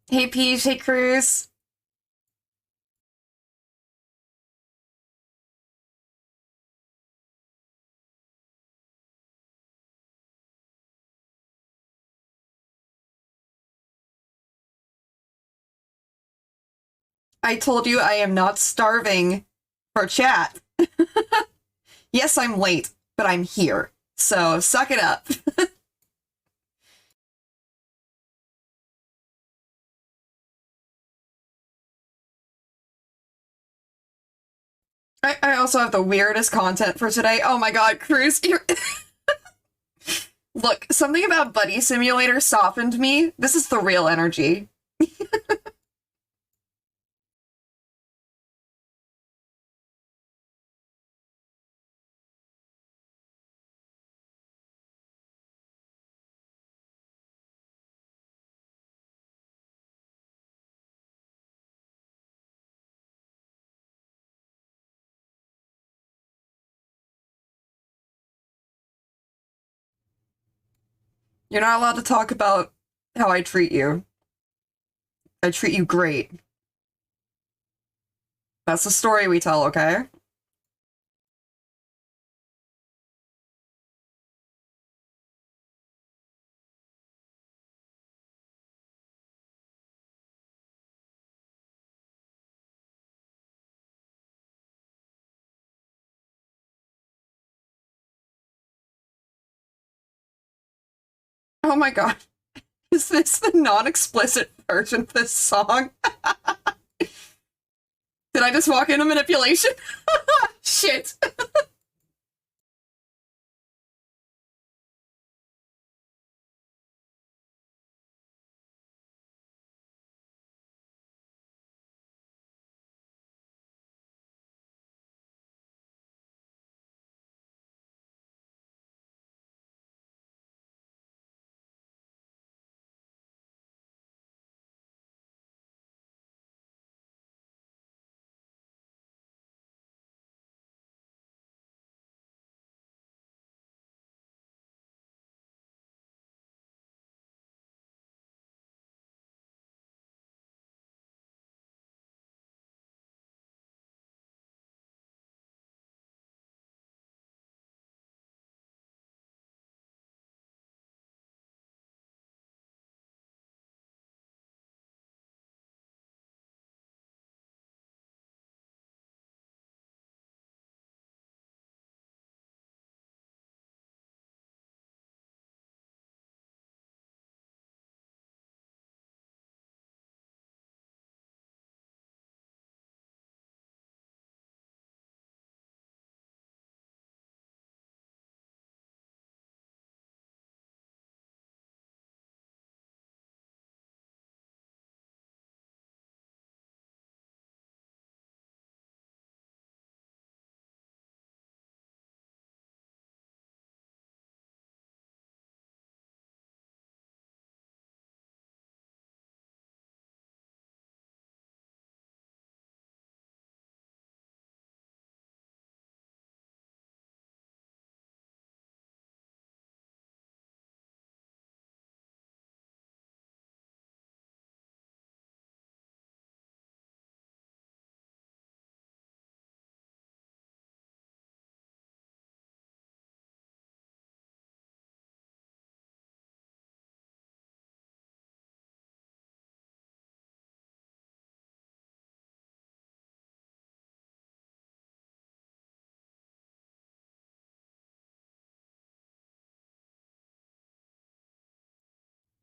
Hey Peach, hey Cruz. I told you I am not starving for chat. Yes, I'm late, but I'm here. So suck it up. I also have the weirdest content for today. Oh my god, Cruz, you're look, something about Buddy Simulator softened me. This is the real energy. You're not allowed to talk about how I treat you. I treat you great. That's the story we tell, okay? Oh my god. Is this the non-explicit version of this song? Did I just walk into manipulation? Shit.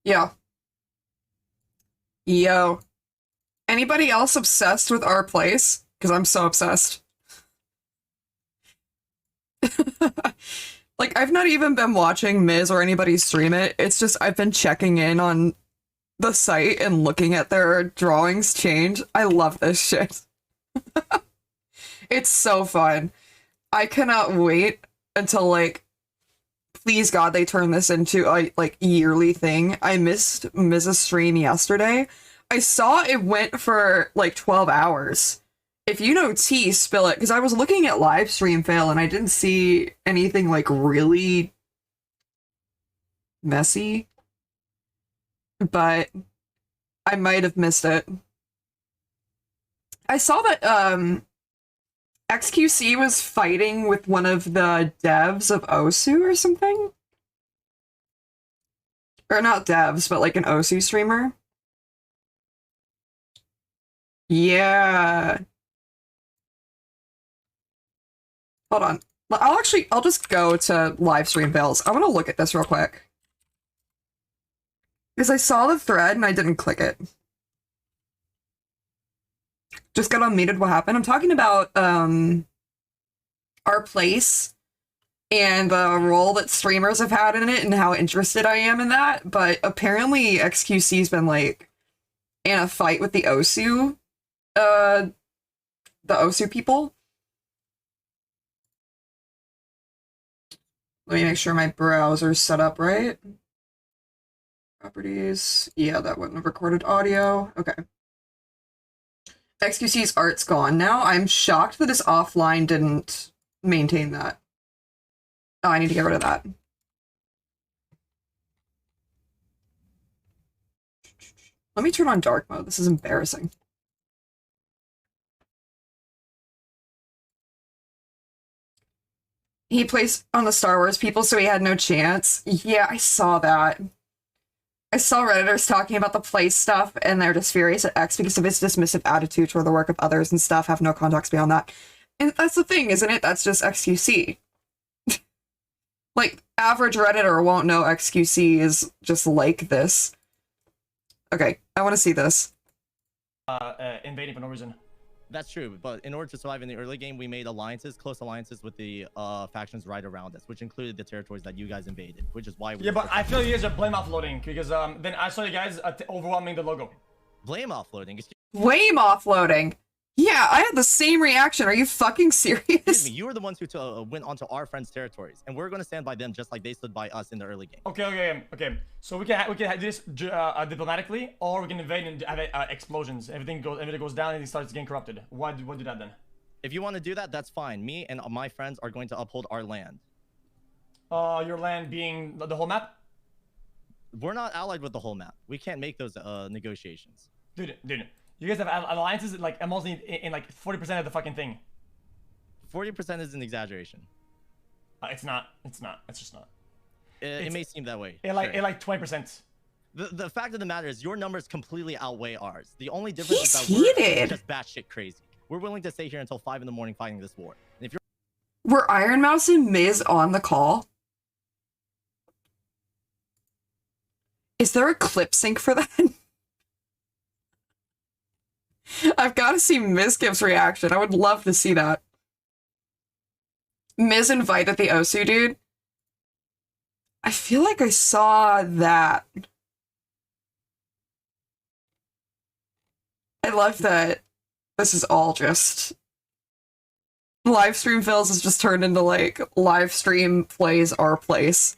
Yeah. Yo. Anybody else obsessed with our place? Because I'm so obsessed. Like, I've not even been watching Miz or anybody stream it. It's just I've been checking in on the site and looking at their drawings change. I love this shit. It's so fun. I cannot wait until, like, please God, they turn this into a like yearly thing. I missed Mrs. Stream yesterday. I saw it went for like 12 hours. If you know T, spill it, because I was looking at live stream fail and I didn't see anything like really messy. But I might have missed it. I saw that XQC was fighting with one of the devs of Osu or something. Or not devs, but like an Osu streamer. Yeah. Hold on. I'll just go to live stream bills. I want to look at this real quick. Because I saw the thread and I didn't click it. Just got unmuted. What happened? I'm talking about our place and the role that streamers have had in it and how interested I am in that. But apparently XQC's been like in a fight with the Osu people. Let me make sure my browser's set up right. Properties. Yeah, that wouldn't have recorded audio. Okay. XQC's art's gone now. I'm shocked that his offline didn't maintain that. Oh, I need to get rid of that. Let me turn on dark mode. This is embarrassing. He plays on the Star Wars people, so he had no chance. Yeah, I saw that. I saw Redditors talking about the play stuff, and they're just furious at X because of his dismissive attitude toward the work of others and stuff, have no context beyond that. And that's the thing, isn't it? That's just XQC. Like, average Redditor won't know XQC is just like this. Okay, I want to see this. Invading for no reason. That's true, but in order to survive in the early game, we made alliances, close alliances with the factions right around us, which included the territories that you guys invaded, which is why we... Yeah, but I feel you guys are blame offloading, because then I saw you guys overwhelming the logo. Blame offloading? Blame offloading? Yeah, I had the same reaction. Are you fucking serious? Excuse me, you were the ones who went onto our friends' territories, and we're going to stand by them just like they stood by us in the early game. Okay. So we can do this diplomatically, or we can invade and have explosions. Everything goes down and it starts getting corrupted. Why do that then? If you want to do that, that's fine. Me and my friends are going to uphold our land. Your land being the whole map? We're not allied with the whole map. We can't make those negotiations. Dude. You guys have alliances like almost in like 40% of the fucking thing. 40% is an exaggeration. It's not. It's just not. It may seem that way. Like 20%. The fact of the matter is your numbers completely outweigh ours. The only difference is that we're just batshit crazy. We're willing to stay here until 5 in the morning fighting this war. And if you're... Were Iron Mouse and Miz on the call? Is there a clip sync for that? I've got to see Mizkip's reaction. I would love to see that. Miz invited the Osu dude. I feel like I saw that. I love that this is all just... Live stream fills has just turned into, like, live stream plays our place.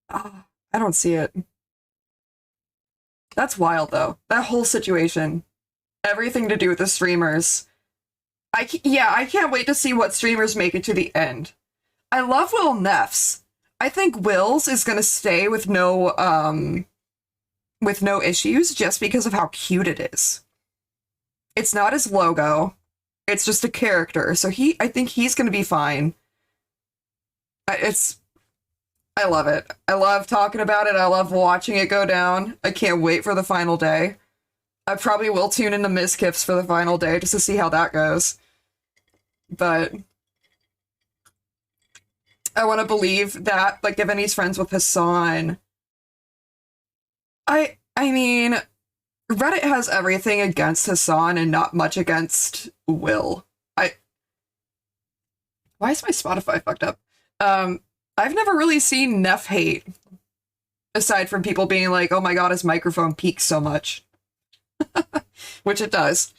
I don't see it. That's wild, though. That whole situation. Everything to do with the streamers. I can't wait to see what streamers make it to the end. I love Will Neffs. I think Will's is gonna stay with no issues just because of how cute it is. It's not his logo. It's just a character. So I think he's gonna be fine. I love it. I love talking about it. I love watching it go down. I can't wait for the final day. I probably will tune into Mizkips for the final day just to see how that goes. But I want to believe that, like, given he's friends with Hassan, I mean, Reddit has everything against Hassan and not much against Will. Why is my Spotify fucked up? I've never really seen Neff hate, aside from people being like, oh my god, his microphone peaks so much. Which it does.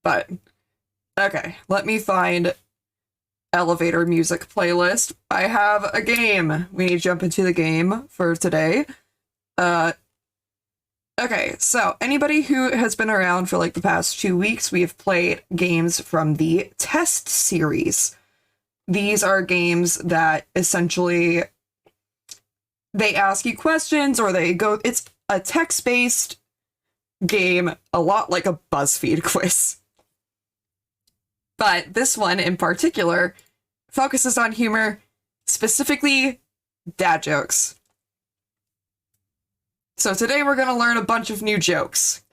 But, okay, let me find elevator music playlist. I have a game. We need to jump into the game for today. Okay, so anybody who has been around for like the past 2 weeks, we have played games from the Test series. These are games that essentially they ask you questions or they go, it's a text-based game, a lot like a BuzzFeed quiz. But this one in particular focuses on humor, specifically dad jokes. So today we're going to learn a bunch of new jokes.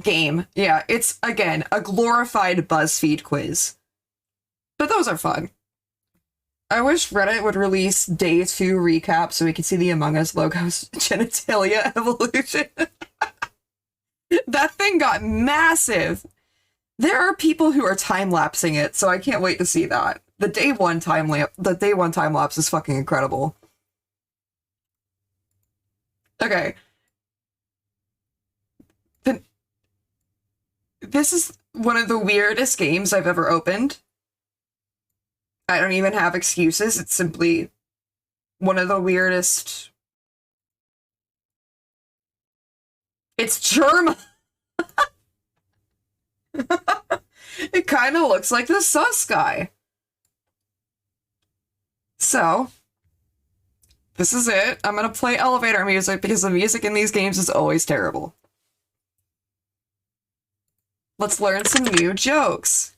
Game. Yeah, it's, again, a glorified BuzzFeed quiz. But those are fun. I wish Reddit would release day 2 recap so we could see the Among Us logo's genitalia evolution. That thing got massive. There are people who are time-lapsing it, so I can't wait to see that. The day one time lapse is fucking incredible. Okay. This is one of the weirdest games I've ever opened. I don't even have excuses. It's simply one of the weirdest. It's German. It kind of looks like the sus guy. So, this is it. I'm going to play elevator music because the music in these games is always terrible. Let's learn some new jokes.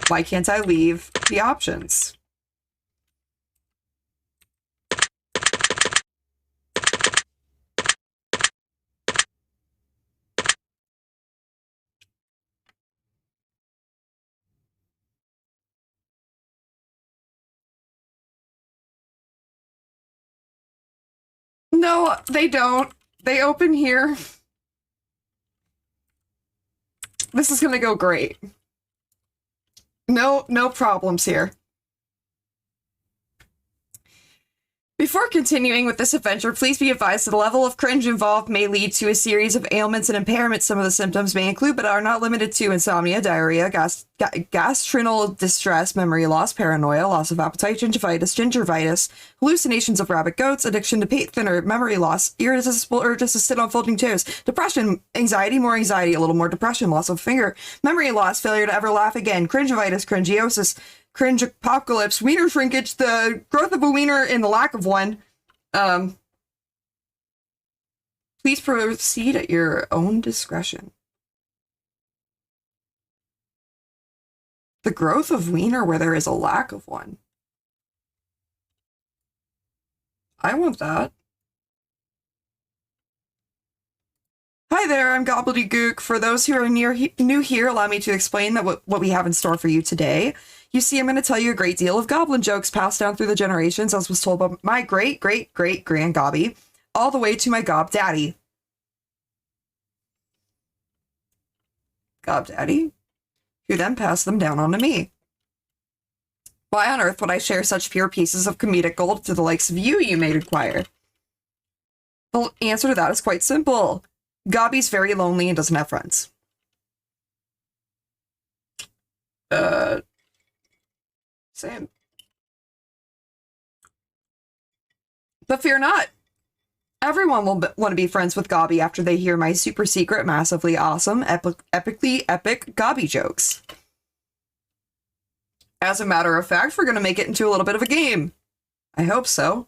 Why can't I leave the options? No, they don't. They open here. This is gonna go great. No problems here. Before continuing with this adventure, please be advised that the level of cringe involved may lead to a series of ailments and impairments. Some of the symptoms may include, but are not limited to, insomnia, diarrhea, gastrinal distress, memory loss, paranoia, loss of appetite, gingivitis, hallucinations of rabbit goats, addiction to paint thinner, memory loss, irresistible urges to sit on folding toes, depression, anxiety, more anxiety, a little more depression, loss of finger, memory loss, failure to ever laugh again, cringivitis, cringiosis, cringe apocalypse, wiener shrinkage, the growth of a wiener and the lack of one. Please proceed at your own discretion. The growth of wiener where there is a lack of one. I want that. Hi there, I'm Gobbledygook. For those who are new here, allow me to explain that what we have in store for you today. You see, I'm going to tell you a great deal of goblin jokes passed down through the generations, as was told by my great-great-great-grand-gobby, all the way to my gob daddy. Gob daddy, who then passed them down onto me. Why on earth would I share such pure pieces of comedic gold to the likes of you, you may inquire? The answer to that is quite simple. Gobby's very lonely and doesn't have friends. Same. But fear not. Everyone will want to be friends with Gobby after they hear my super secret, massively awesome, epically epic Gobby jokes. As a matter of fact, we're going to make it into a little bit of a game. I hope so.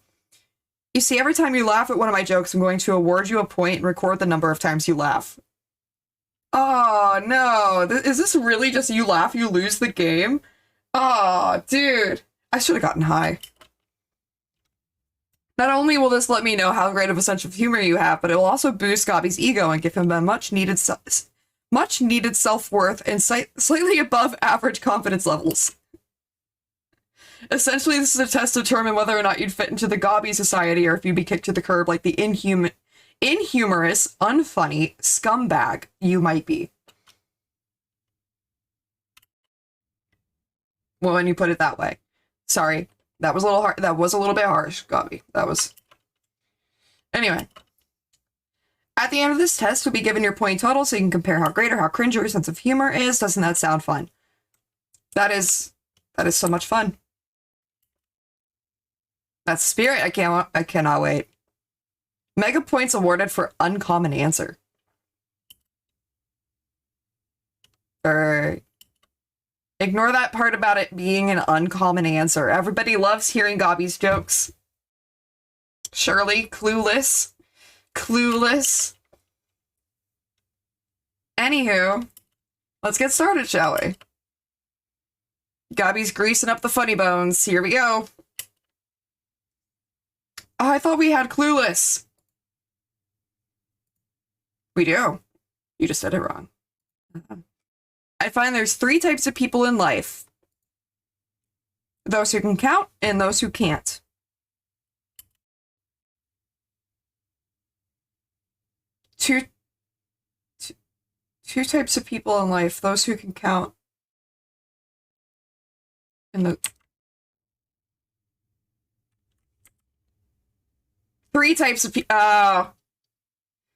You see, every time you laugh at one of my jokes, I'm going to award you a point and record the number of times you laugh. Oh, no. Is this really just you laugh, you lose the game? Oh, dude. I should have gotten high. Not only will this let me know how great of a sense of humor you have, but it will also boost Gobby's ego and give him a much-needed self-worth and slightly above average confidence levels. Essentially, this is a test to determine whether or not you'd fit into the Gobby society or if you'd be kicked to the curb like the inhumorous, unfunny scumbag you might be. Well, when you put it that way. Sorry. That was a little hard. That was a little bit harsh, Gobby. That was... Anyway. At the end of this test, you'll be given your point total so you can compare how great or how cringe your sense of humor is. Doesn't that sound fun? That is so much fun. That's spirit. I cannot wait. Mega points awarded for uncommon answer. Ignore that part about it being an uncommon answer. Everybody loves hearing Gobby's jokes. Shirley, clueless. Clueless. Anywho, let's get started, shall we? Gobby's greasing up the funny bones. Here we go. Oh, I thought we had clueless. We do. You just said it wrong. I find there's 3 types of people in life. Those who can count and those who can't. Two types of people in life. Those who can count and the 3 types of people. Oh,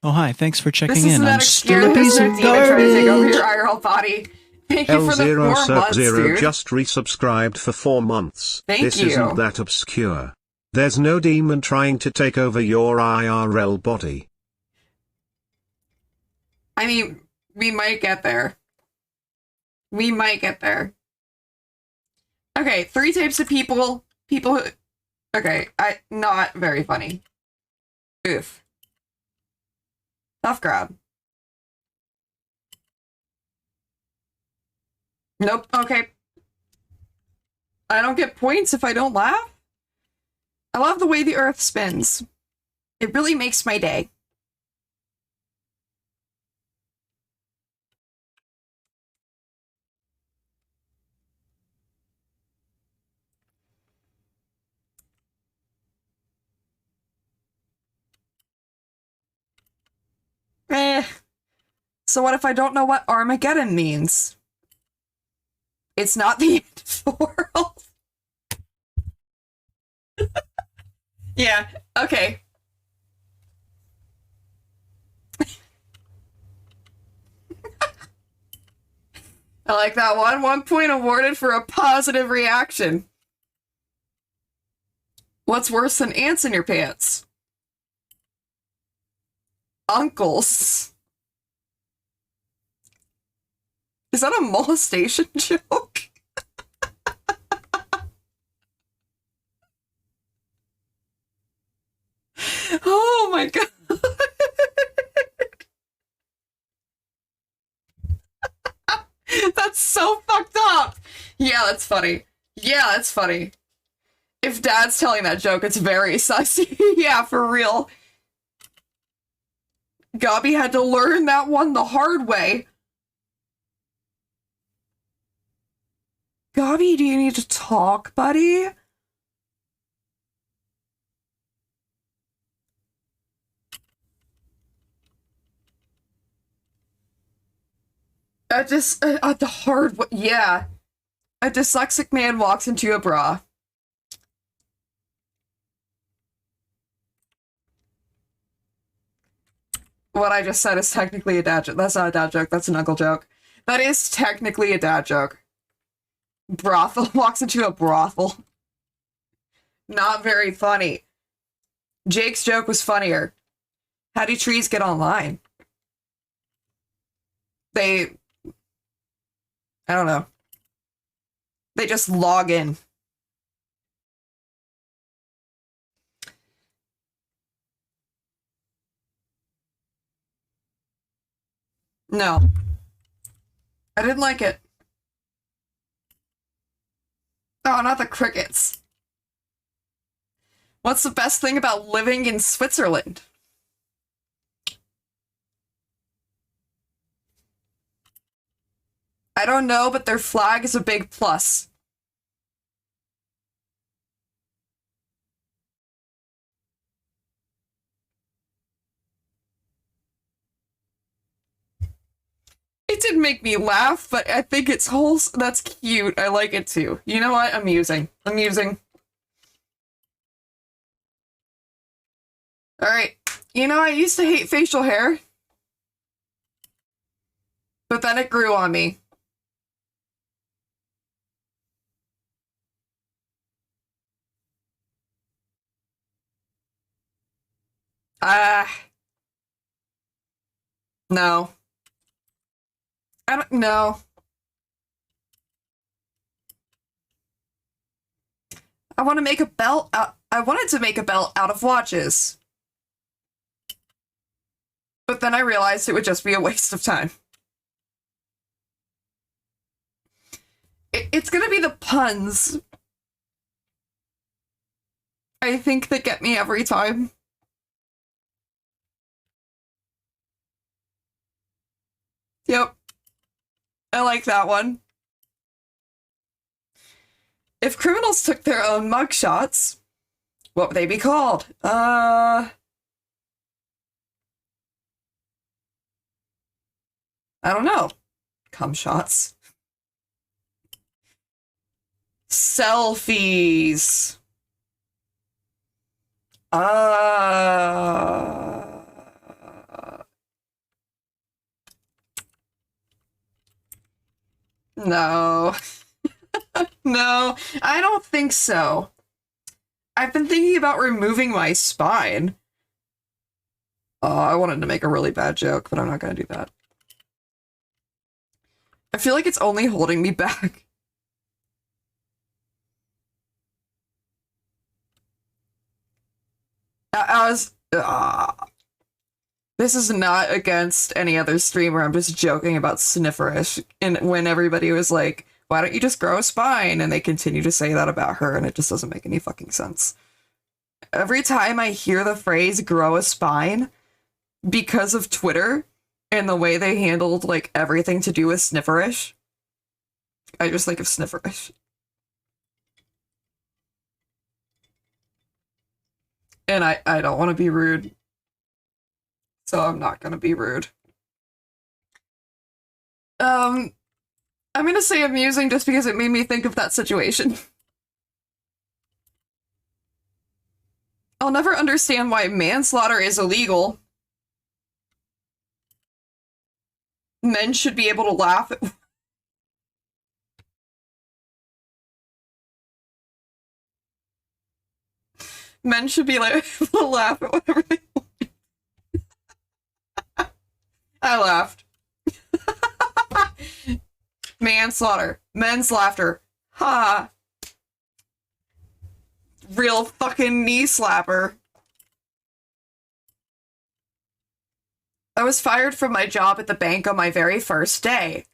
hi. Thanks for checking This in. isn't I'm that still a obscure. piece This of isn't a demon trying to take over your garbage. IRL body. Thank you for the 4 months, dude. just resubscribed for 4 months. Thank This you. isn't that obscure. There's no demon trying to take over your IRL body. I mean, we might get there. We might get there. Okay, 3 types of people. People who... Okay, not very funny. Oof. Tough crowd. Nope, okay. I don't get points if I don't laugh. I love the way the earth spins. It really makes my day. So what if I don't know what Armageddon means? It's not the end of the world. Yeah, okay. I like that one. 1 point awarded for a positive reaction. What's worse than ants in your pants? Uncles. Is that a molestation joke? Oh my god. That's so fucked up. Yeah, that's funny. Yeah, that's funny. If Dad's telling that joke, it's very sussy. Yeah, for real. Gobby had to learn that one the hard way. Gobby, do you need to talk, buddy? The hard way. Yeah. A dyslexic man walks into a bra. What I just said is technically a dad joke. That's not a dad joke. That's an uncle joke. That is technically a dad joke. Brothel walks into a brothel. Not very funny. Jake's joke was funnier. How do trees get online? I don't know. They just log in. No. I didn't like it. Oh, not the crickets. What's the best thing about living in Switzerland? I don't know, but their flag is a big plus. It didn't make me laugh, but I think it's wholesome. That's cute. I like it too. You know what? Amusing. Amusing. Alright. You know, I used to hate facial hair. But then it grew on me. No. I don't know. I want to make a belt out. I wanted to make a belt out of watches. But then I realized it would just be a waste of time. It's gonna be the puns, I think, that get me every time. Yep. I like that one. If criminals took their own mugshots, what would they be called? I don't know. Cum shots. Selfies. No. No, I don't think so. I've been thinking about removing my spine. I wanted to make a really bad joke, but I'm not gonna do that. I feel like it's only holding me back. This is not against any other streamer. I'm just joking about Snifferish. And when everybody was like, why don't you just grow a spine? And they continue to say that about her, and it just doesn't make any fucking sense. Every time I hear the phrase grow a spine, because of Twitter and the way they handled like everything to do with Snifferish, I just think of Snifferish. And I don't want to be rude, so I'm not gonna be rude. I'm gonna say amusing just because it made me think of that situation. I'll never understand why manslaughter is illegal. Men should be able to laugh at... Men should be able to laugh at whatever they want. I laughed. Manslaughter. Men's laughter. Ha. Real fucking knee slapper. I was fired from my job at the bank on my very first day.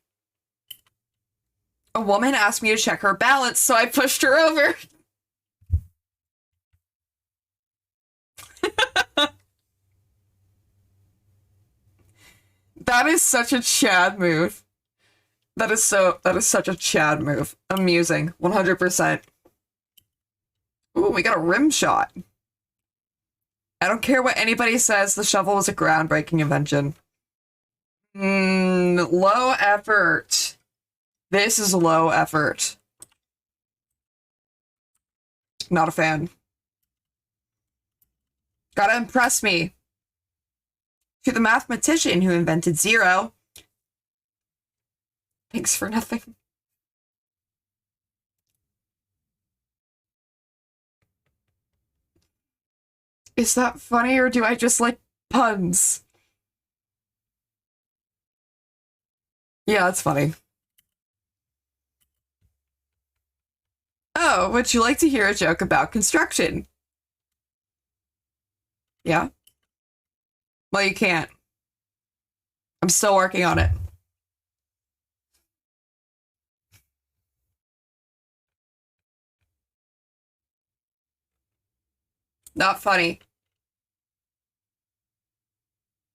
A woman asked me to check her balance, so I pushed her over. That is such a Chad move. That is such a Chad move. Amusing. 100%. Ooh, we got a rim shot. I don't care what anybody says, the shovel was a groundbreaking invention. Low effort. This is low effort. Not a fan. Gotta impress me. To the mathematician who invented zero. Thanks for nothing. Is that funny, or do I just like puns? Yeah, that's funny. Oh, would you like to hear a joke about construction? Yeah? Well, you can't. I'm still working on it. Not funny.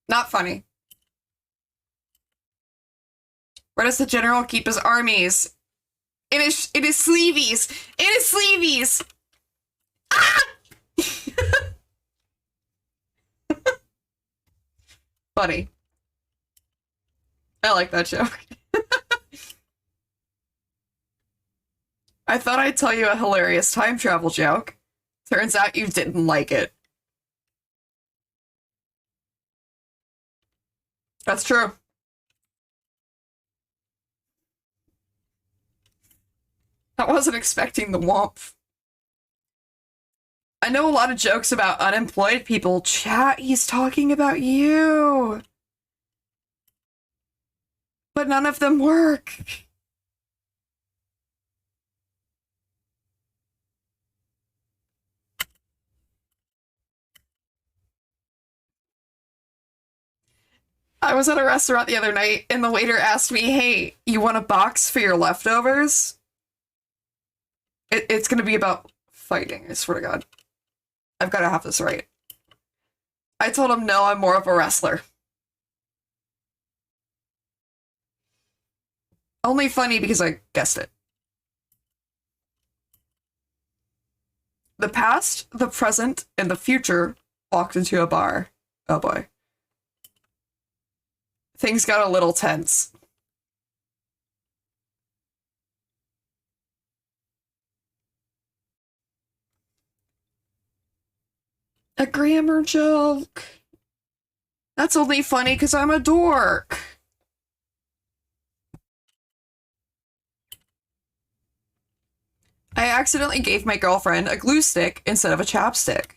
Not funny. Where does the general keep his armies? In his sleeveys! In his sleeveys! Ah! Funny. I like that joke. I thought I'd tell you a hilarious time travel joke. Turns out you didn't like it. That's true. I wasn't expecting the womp. I know a lot of jokes about unemployed people. Chat, he's talking about you. But none of them work. I was at a restaurant the other night and the waiter asked me, hey, you want a box for your leftovers? It's gonna be about fighting, I swear to God. I've gotta have this right. I told him, no, I'm more of a wrestler. Only funny because I guessed it. The past, the present, and the future walked into a bar. Oh boy. Things got a little tense. A grammar joke. That's only funny because I'm a dork. I accidentally gave my girlfriend a glue stick instead of a chapstick.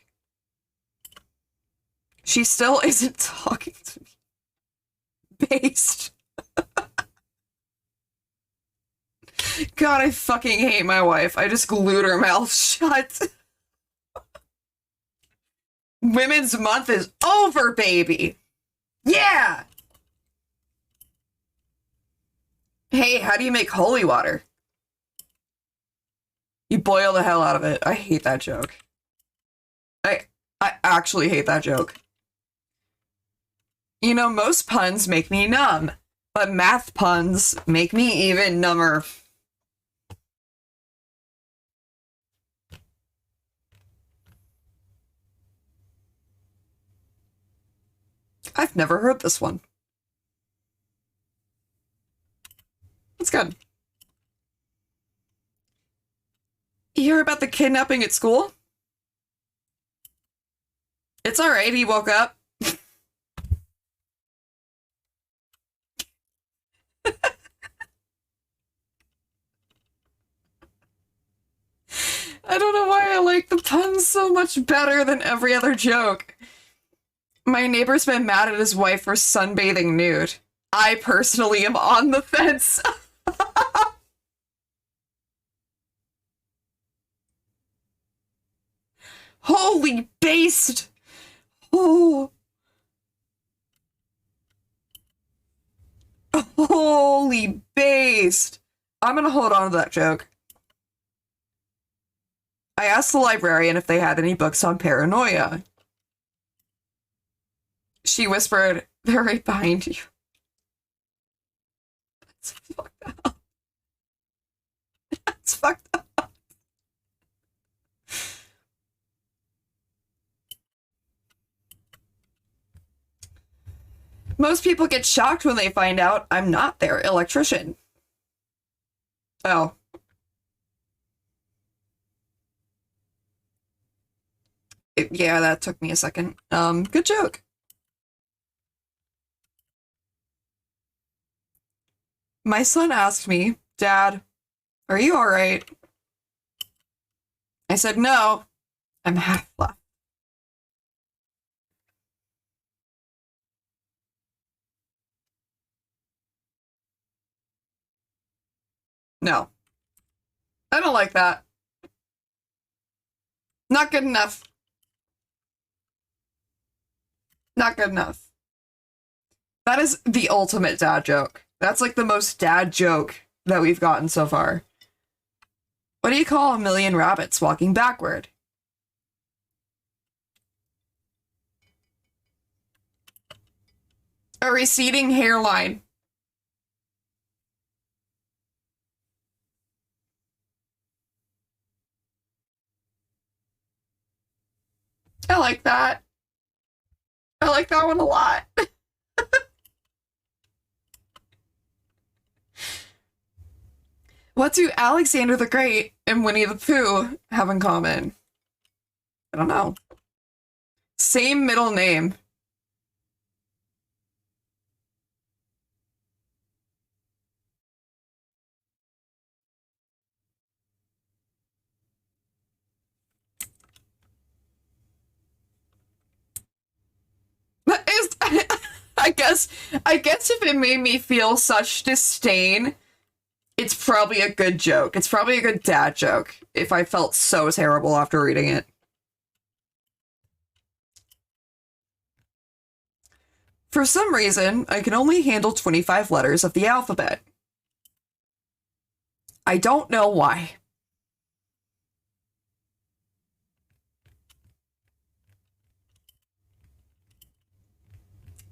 She still isn't talking to me. Based. God, I fucking hate my wife. I just glued her mouth shut. Women's Month is over, baby. Yeah! Hey, how do you make holy water? You boil the hell out of it. I hate that joke. I actually hate that joke. You know, most puns make me numb, but math puns make me even number. I've never heard this one. It's good. You hear about the kidnapping at school? It's alright, he woke up. I don't know why I like the puns so much better than every other joke. My neighbor's been mad at his wife for sunbathing nude. I personally am on the fence. Holy based! Oh. Holy based! I'm gonna hold on to that joke. I asked the librarian if they had any books on paranoia. She whispered, they're right behind you. That's fucked up. That's fucked up. Most people get shocked when they find out I'm not their electrician. Oh. Yeah, that took me a second. Good joke. My son asked me, Dad, are you alright? I said, no, I'm half left. No. I don't like that. Not good enough. Not good enough. That is the ultimate dad joke. That's like the most dad joke that we've gotten so far. What do you call a million rabbits walking backward? A receding hairline. I like that. I like that one a lot. What do Alexander the Great and Winnie the Pooh have in common? I don't know. Same middle name. That is, I guess if it made me feel such disdain, it's probably a good joke. It's probably a good dad joke if I felt so terrible after reading it. For some reason, I can only handle 25 letters of the alphabet. I don't know why.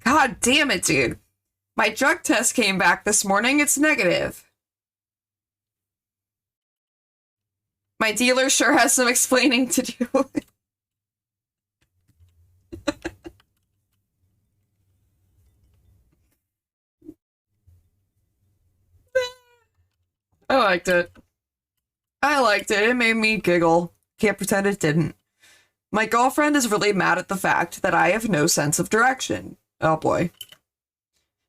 God damn it, dude. My drug test came back this morning. It's negative. My dealer sure has some explaining to do. I liked it. I liked it. It made me giggle. Can't pretend it didn't. My girlfriend is really mad at the fact that I have no sense of direction. Oh boy.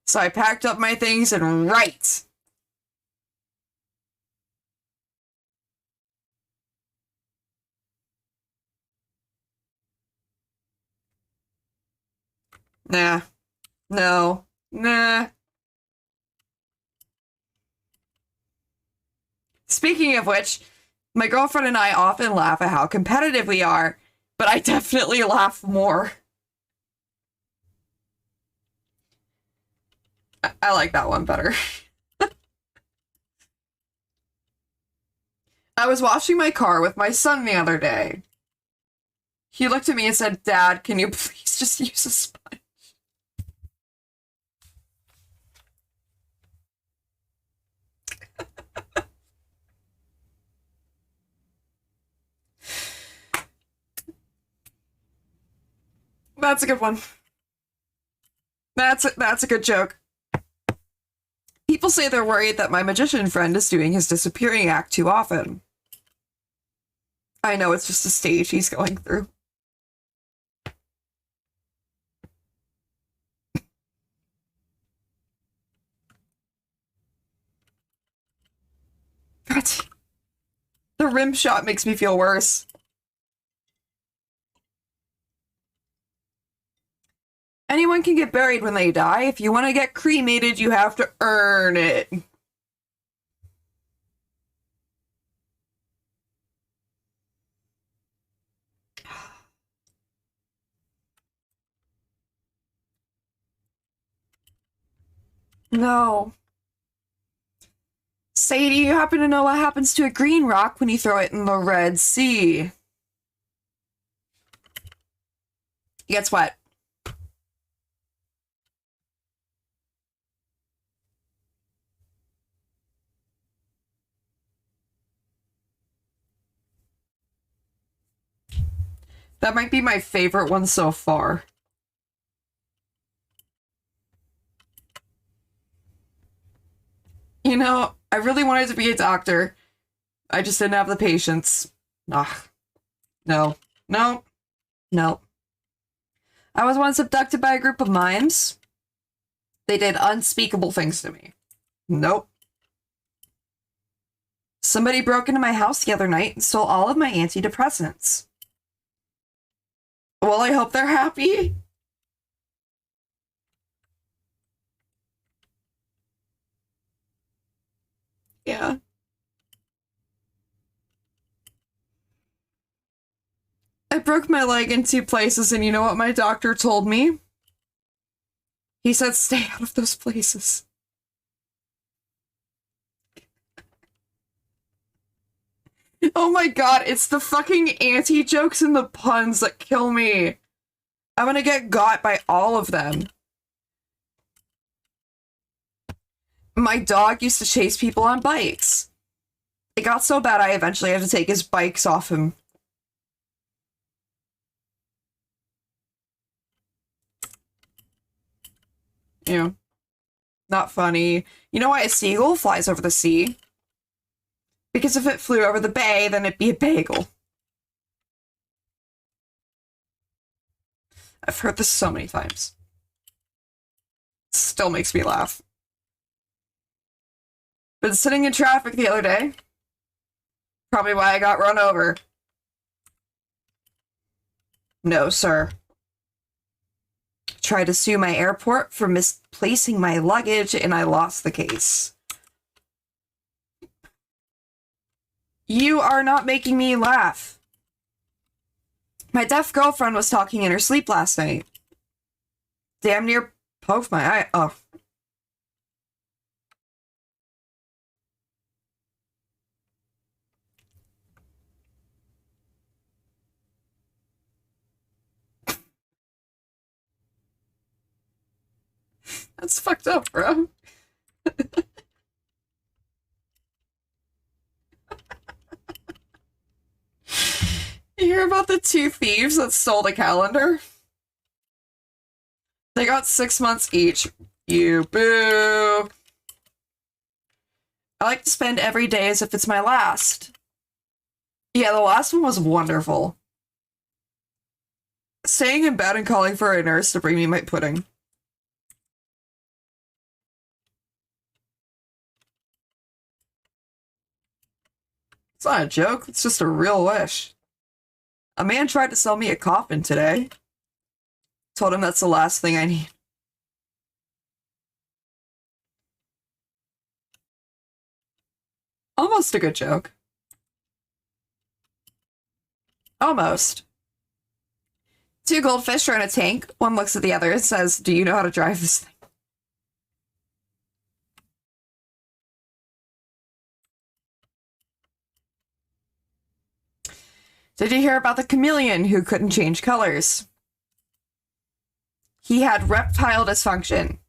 So I packed up my things and right. Nah. No. Nah. Speaking of which, my girlfriend and I often laugh at how competitive we are, but I definitely laugh more. I like that one better. I was washing my car with my son the other day. He looked at me and said, "Dad, can you please just use a sponge?" That's a good one. That's a good joke. People say they're worried that my magician friend is doing his disappearing act too often. I know, it's just a stage he's going through. God. The rim shot makes me feel worse. Anyone can get buried when they die. If you want to get cremated, you have to earn it. No. Sadie, you happen to know what happens to a green rock when you throw it in the Red Sea? It gets wet. That might be my favorite one so far. You know, I really wanted to be a doctor. I just didn't have the patience. Ugh. No. No. No. I was once abducted by a group of mimes. They did unspeakable things to me. Nope. Somebody broke into my house the other night and stole all of my antidepressants. Well, I hope they're happy. Yeah. I broke my leg in 2 places, and you know what my doctor told me? He said, stay out of those places. Oh my god, it's the fucking anti-jokes and the puns that kill me. I'm gonna get got by all of them. My dog used to chase people on bikes. It got so bad I eventually had to take his bikes off him. Yeah. Not funny. You know why a seagull flies over the sea? Because if it flew over the bay, then it'd be a bagel. I've heard this so many times. Still makes me laugh. Been sitting in traffic the other day. Probably why I got run over. No, sir. Tried to sue my airport for misplacing my luggage, and I lost the case. You are not making me laugh. My deaf girlfriend was talking in her sleep last night. Damn near Poke my eye. Oh. That's fucked up, bro. You hear about the 2 thieves that stole the calendar? They got 6 months each. You boo. I like to spend every day as if it's my last. Yeah, the last one was wonderful. Staying in bed and calling for a nurse to bring me my pudding. It's not a joke, it's just a real wish. A man tried to sell me a coffin today. Told him that's the last thing I need. Almost a good joke. Almost. 2 goldfish are in a tank. One looks at the other and says, "Do you know how to drive this thing?" Did you hear about the chameleon who couldn't change colors? He had reptile dysfunction.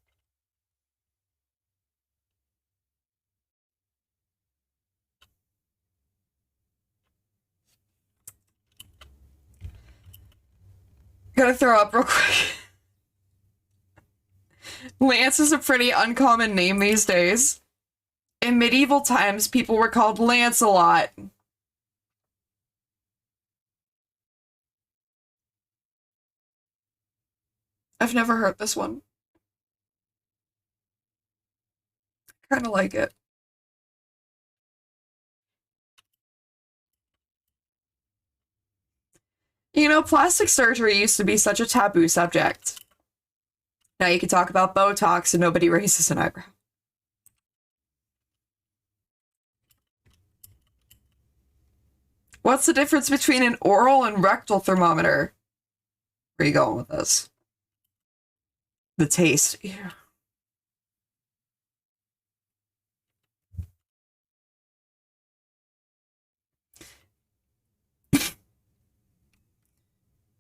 Gotta throw up real quick. Lance is a pretty uncommon name these days. In medieval times, people were called Lancelot. I've never heard this one. I kind of like it. You know, plastic surgery used to be such a taboo subject. Now you can talk about Botox and nobody raises an eyebrow. What's the difference between an oral and rectal thermometer? Where are you going with this? The taste. Yeah.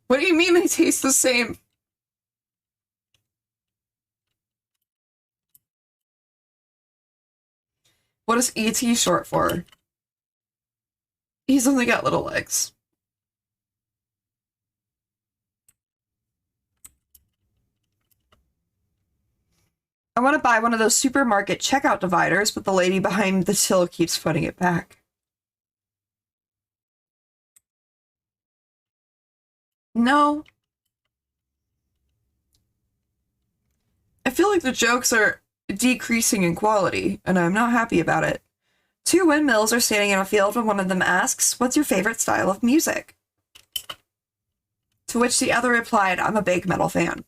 What do you mean they taste the same? What is ET short for? He's only got little legs. I want to buy one of those supermarket checkout dividers, but the lady behind the till keeps putting it back. No. I feel like the jokes are decreasing in quality, and I'm not happy about it. 2 windmills are standing in a field when one of them asks, "What's your favorite style of music?" To which the other replied, "I'm a big metal fan."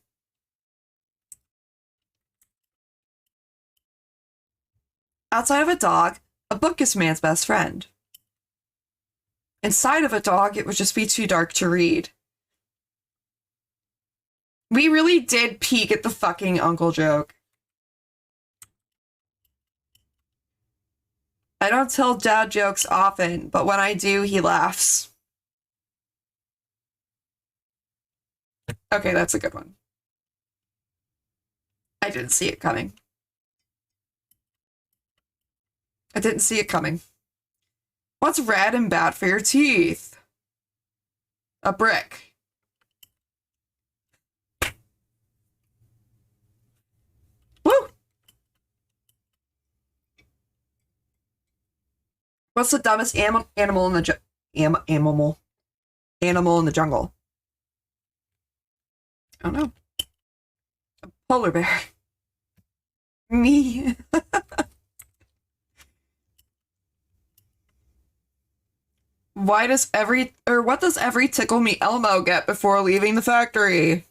Outside of a dog, a book is man's best friend. Inside of a dog, it would just be too dark to read. We really did peek at the fucking uncle joke. I don't tell dad jokes often, but when I do, he laughs. Okay, that's a good one. I didn't see it coming. I didn't see it coming. What's red and bad for your teeth? A brick. Woo! What's the dumbest animal in the animal in the jungle? I don't know. A polar bear. Me. What does every Tickle Me Elmo get before leaving the factory?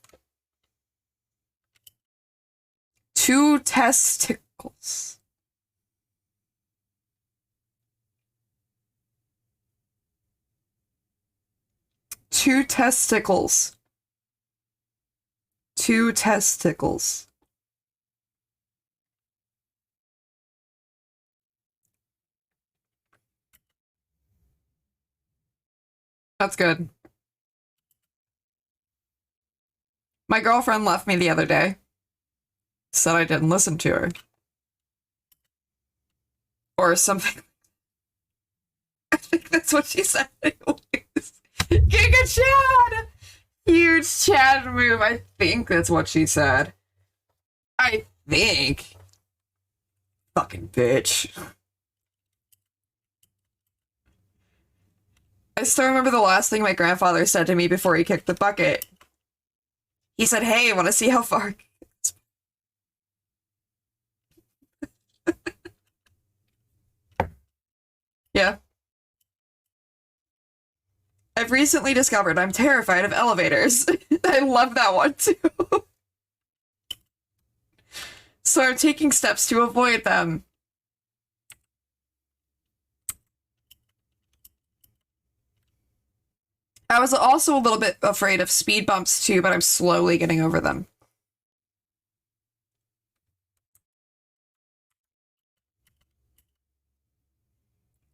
2 testicles. Two testicles. That's good. My girlfriend left me the other day. Said I didn't listen to her. Or something. I think that's what she said anyways. Giga Chad! Huge Chad move. I think that's what she said. I think. Fucking bitch. I still remember the last thing my grandfather said to me before he kicked the bucket. He said, hey, want to see how far? Yeah. I've recently discovered I'm terrified of elevators. I love that one too. So I'm taking steps to avoid them. I was also a little bit afraid of speed bumps too, but I'm slowly getting over them.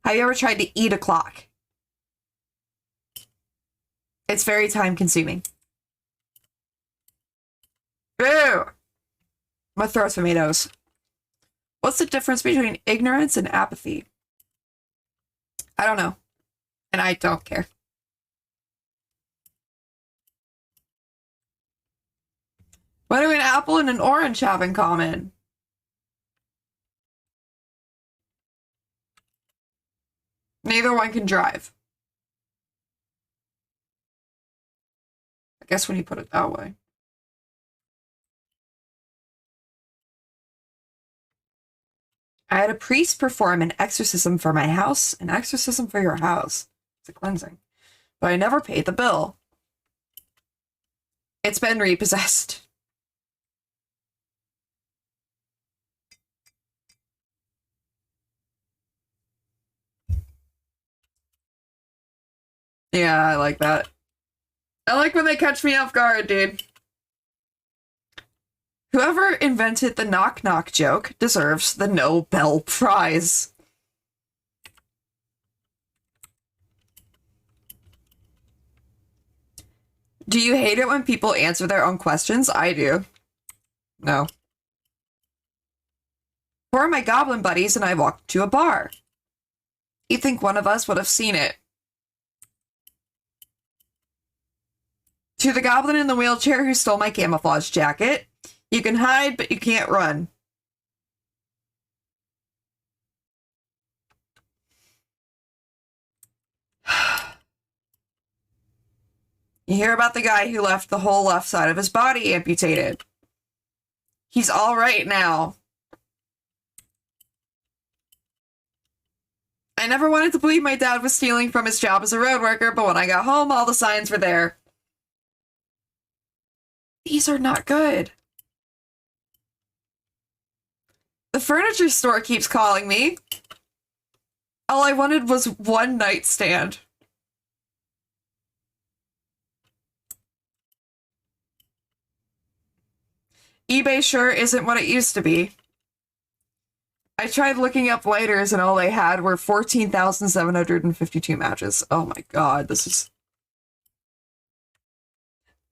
Have you ever tried to eat a clock? It's very time consuming. Ew! I'm gonna throw tomatoes. What's the difference between ignorance and apathy? I don't know. And I don't care. What do an apple and an orange have in common? Neither one can drive. I guess when you put it that way. I had a priest perform an exorcism for my house, an exorcism for your house. It's a cleansing. But I never paid the bill. It's been repossessed. Yeah, I like that. I like when they catch me off guard, dude. Whoever invented the knock-knock joke deserves the Nobel Prize. Do you hate it when people answer their own questions? I do. No. Four of my goblin buddies and I walked to a bar. You think one of us would have seen it? To the goblin in the wheelchair who stole my camouflage jacket. You can hide, but you can't run. You hear about the guy who left the whole left side of his body amputated. He's all right now. I never wanted to believe my dad was stealing from his job as a road worker, but when I got home, all the signs were there. These are not good. The furniture store keeps calling me. All I wanted was one nightstand. eBay sure isn't what it used to be. I tried looking up lighters and all they had were 14,752 matches. Oh my god, this is...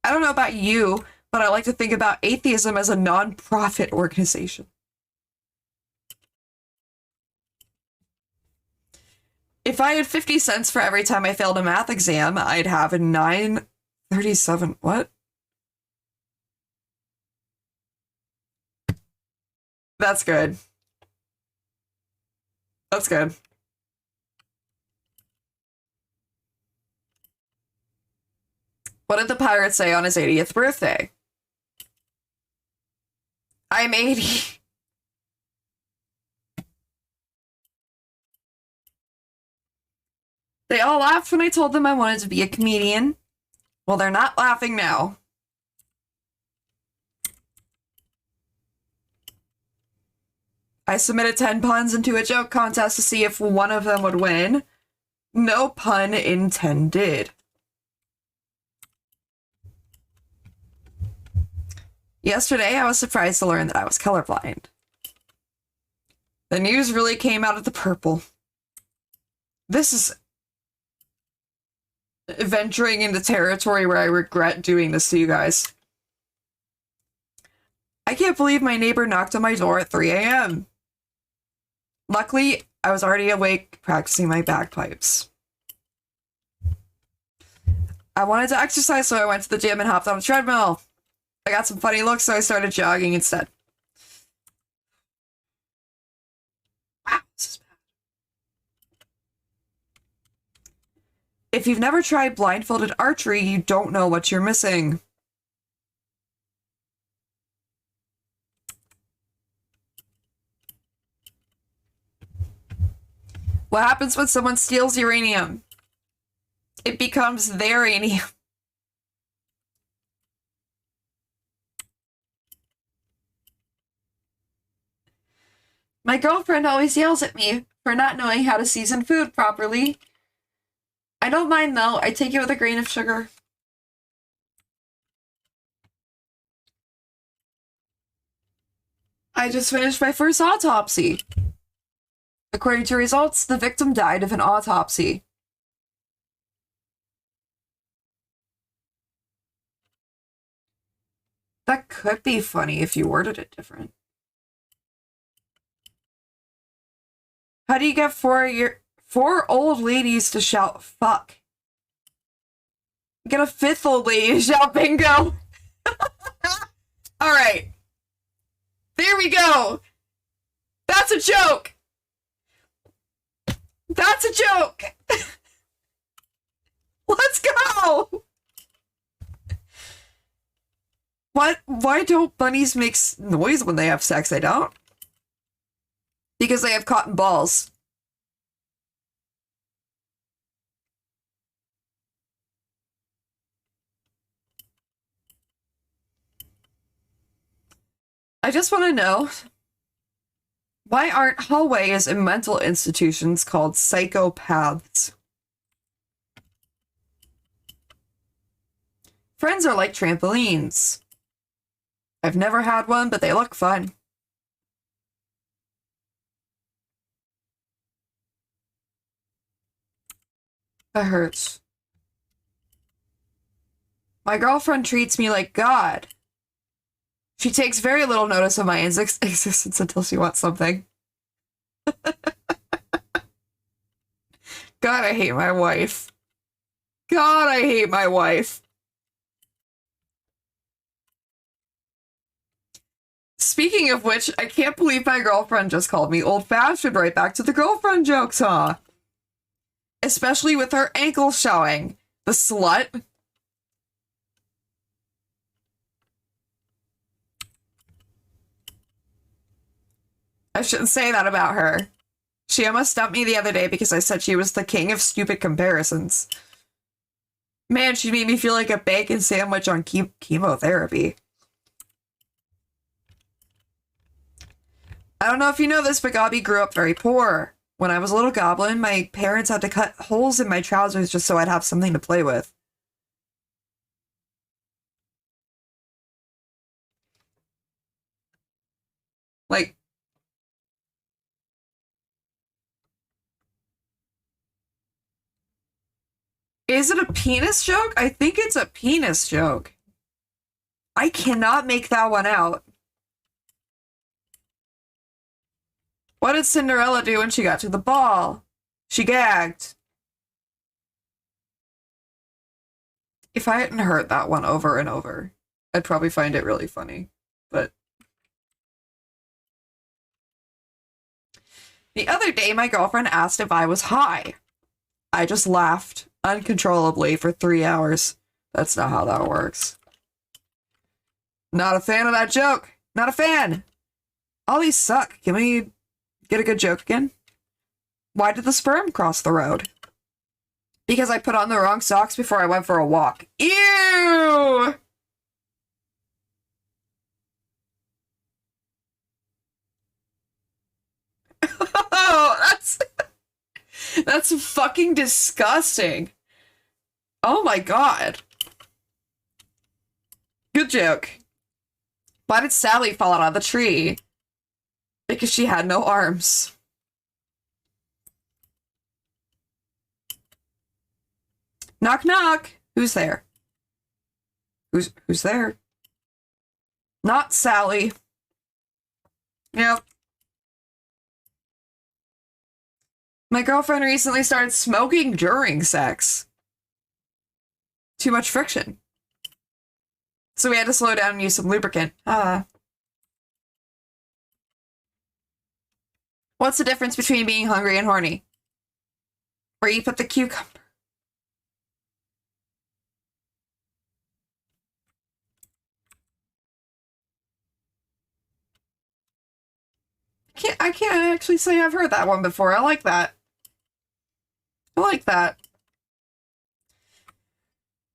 I don't know about you, but I like to think about atheism as a non-profit organization. If I had 50 cents for every time I failed a math exam, I'd have a 937. What? That's good. That's good. What did the pirate say on his 80th birthday? I'm 80. They all laughed when I told them I wanted to be a comedian. Well, they're not laughing now. I submitted 10 puns into a joke contest to see if one of them would win. No pun intended. Yesterday, I was surprised to learn that I was colorblind. The news really came out of the purple. This is... venturing into territory where I regret doing this to you guys. I can't believe my neighbor knocked on my door at 3 a.m. Luckily, I was already awake practicing my bagpipes. I wanted to exercise, so I went to the gym and hopped on a treadmill. I got some funny looks, so I started jogging instead. Wow, this is bad. If you've never tried blindfolded archery, you don't know what you're missing. What happens when someone steals uranium? It becomes their uranium. My girlfriend always yells at me for not knowing how to season food properly. I don't mind though, I take it with a grain of sugar. I just finished my first autopsy. According to results, the victim died of an autopsy. That could be funny if you worded it different. How do you get four old ladies to shout fuck? Get a fifth old lady to shout bingo. Alright. There we go. That's a joke. That's a joke. Let's go. What? Why don't bunnies make noise when they have sex? They don't. Because they have cotton balls. I just want to know, why aren't hallways in mental institutions called psychopaths? Friends are like trampolines. I've never had one, but they look fun. That hurts. My girlfriend treats me like God. She takes very little notice of my existence until she wants something. God, I hate my wife. God, I hate my wife. Speaking of which, I can't believe my girlfriend just called me old-fashioned. Right back to the girlfriend jokes, huh? Especially with her ankles showing. The slut. I shouldn't say that about her. She almost stumped me the other day because I said she was the king of stupid comparisons. Man, she made me feel like a bacon sandwich on chemotherapy. I don't know if you know this, but Gobby grew up very poor. When I was a little goblin, my parents had to cut holes in my trousers just so I'd have something to play with. Like, is it a penis joke? I think it's a penis joke. I cannot make that one out. What did Cinderella do when she got to the ball? She gagged. If I hadn't heard that one over and over, I'd probably find it really funny. But the other day, my girlfriend asked if I was high. I just laughed uncontrollably for 3 hours. That's not how that works. Not a fan of that joke. Not a fan. All these suck. Can we get a good joke again? Why did the sperm cross the road? Because I put on the wrong socks before I went for a walk. Ew! Oh, that's fucking disgusting. Oh my god. Good joke. Why did Sally fall out of the tree? Because she had no arms. Knock knock. Who's there? Who's there? Not Sally. Yep. My girlfriend recently started smoking during sex. Too much friction. So we had to slow down and use some lubricant. What's the difference between being hungry and horny? Where you put the cucumber. I can't actually say I've heard that one before. I like that. I like that.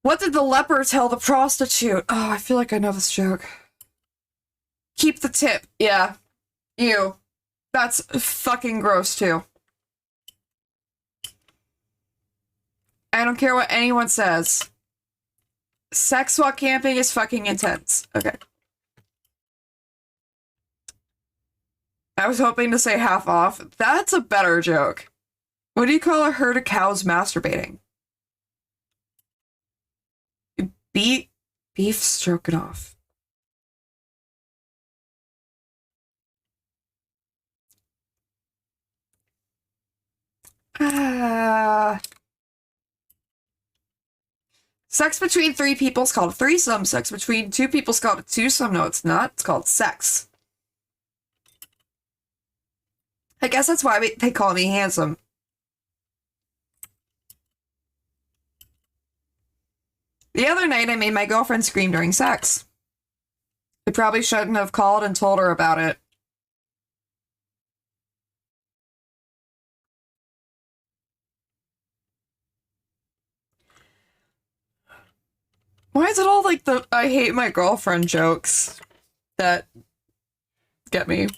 What did the leper tell the prostitute? Oh, I feel like I know this joke. Keep the tip. Yeah. Ew. That's fucking gross, too. I don't care what anyone says. Sex while camping is fucking intense. Okay. I was hoping to say half off. That's a better joke. What do you call a herd of cows masturbating? Beef stroganoff. Sex between 3 people is called a threesome. Sex between 2 people is called a twosome. No, it's not. It's called sex. I guess that's why they call me handsome. The other night, I made my girlfriend scream during sex. I probably shouldn't have called and told her about it. Why is it all like the I hate my girlfriend jokes that get me?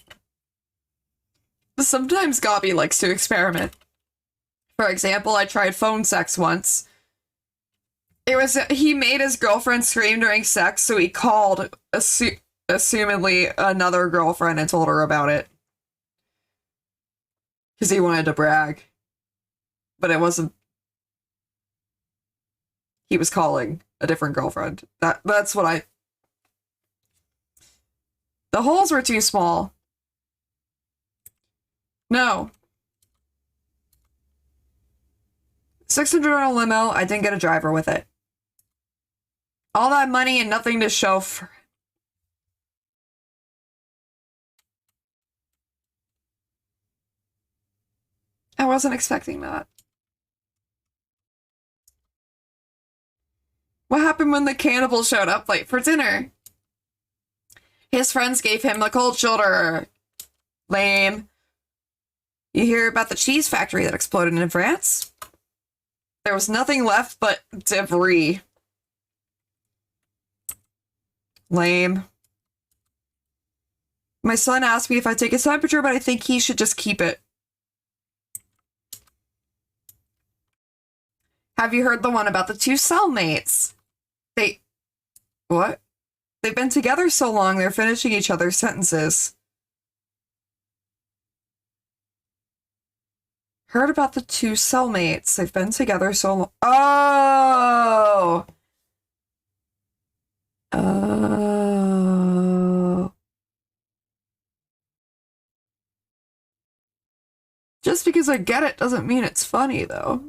Sometimes Gobby likes to experiment. For example, I tried phone sex once. He made his girlfriend scream during sex, so he called, assumedly, another girlfriend and told her about it. Because he wanted to brag. But it wasn't... He was calling a different girlfriend. That's what I... The holes were too small. No. $600 on a limo, I didn't get a driver with it. All that money and nothing to show for... I wasn't expecting that. What happened when the cannibal showed up late for dinner? His friends gave him the cold shoulder. Lame. You hear about the cheese factory that exploded in France? There was nothing left but debris. Lame. My son asked me if I'd take his temperature, but I think he should just keep it. Have you heard the one about the 2 cellmates? What? They've been together so long, they're finishing each other's sentences. Heard about the 2 cellmates. They've been together so long. Oh! Oh. Just because I get it doesn't mean it's funny, though.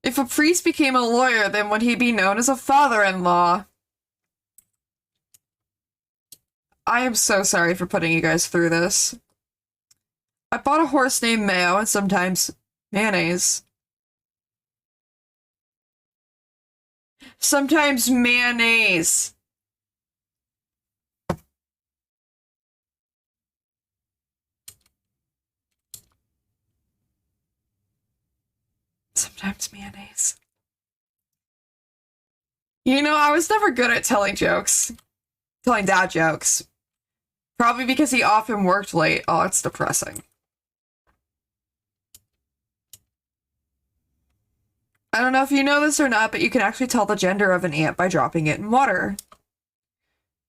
If a priest became a lawyer, then would he be known as a father-in-law? I am so sorry for putting you guys through this. I bought a horse named Mayo and sometimes mayonnaise. Sometimes mayonnaise. Sometimes mayonnaise. You know, I was never good at telling jokes. Telling dad jokes. Probably because he often worked late. Oh, it's depressing. I don't know if you know this or not, but you can actually tell the gender of an ant by dropping it in water.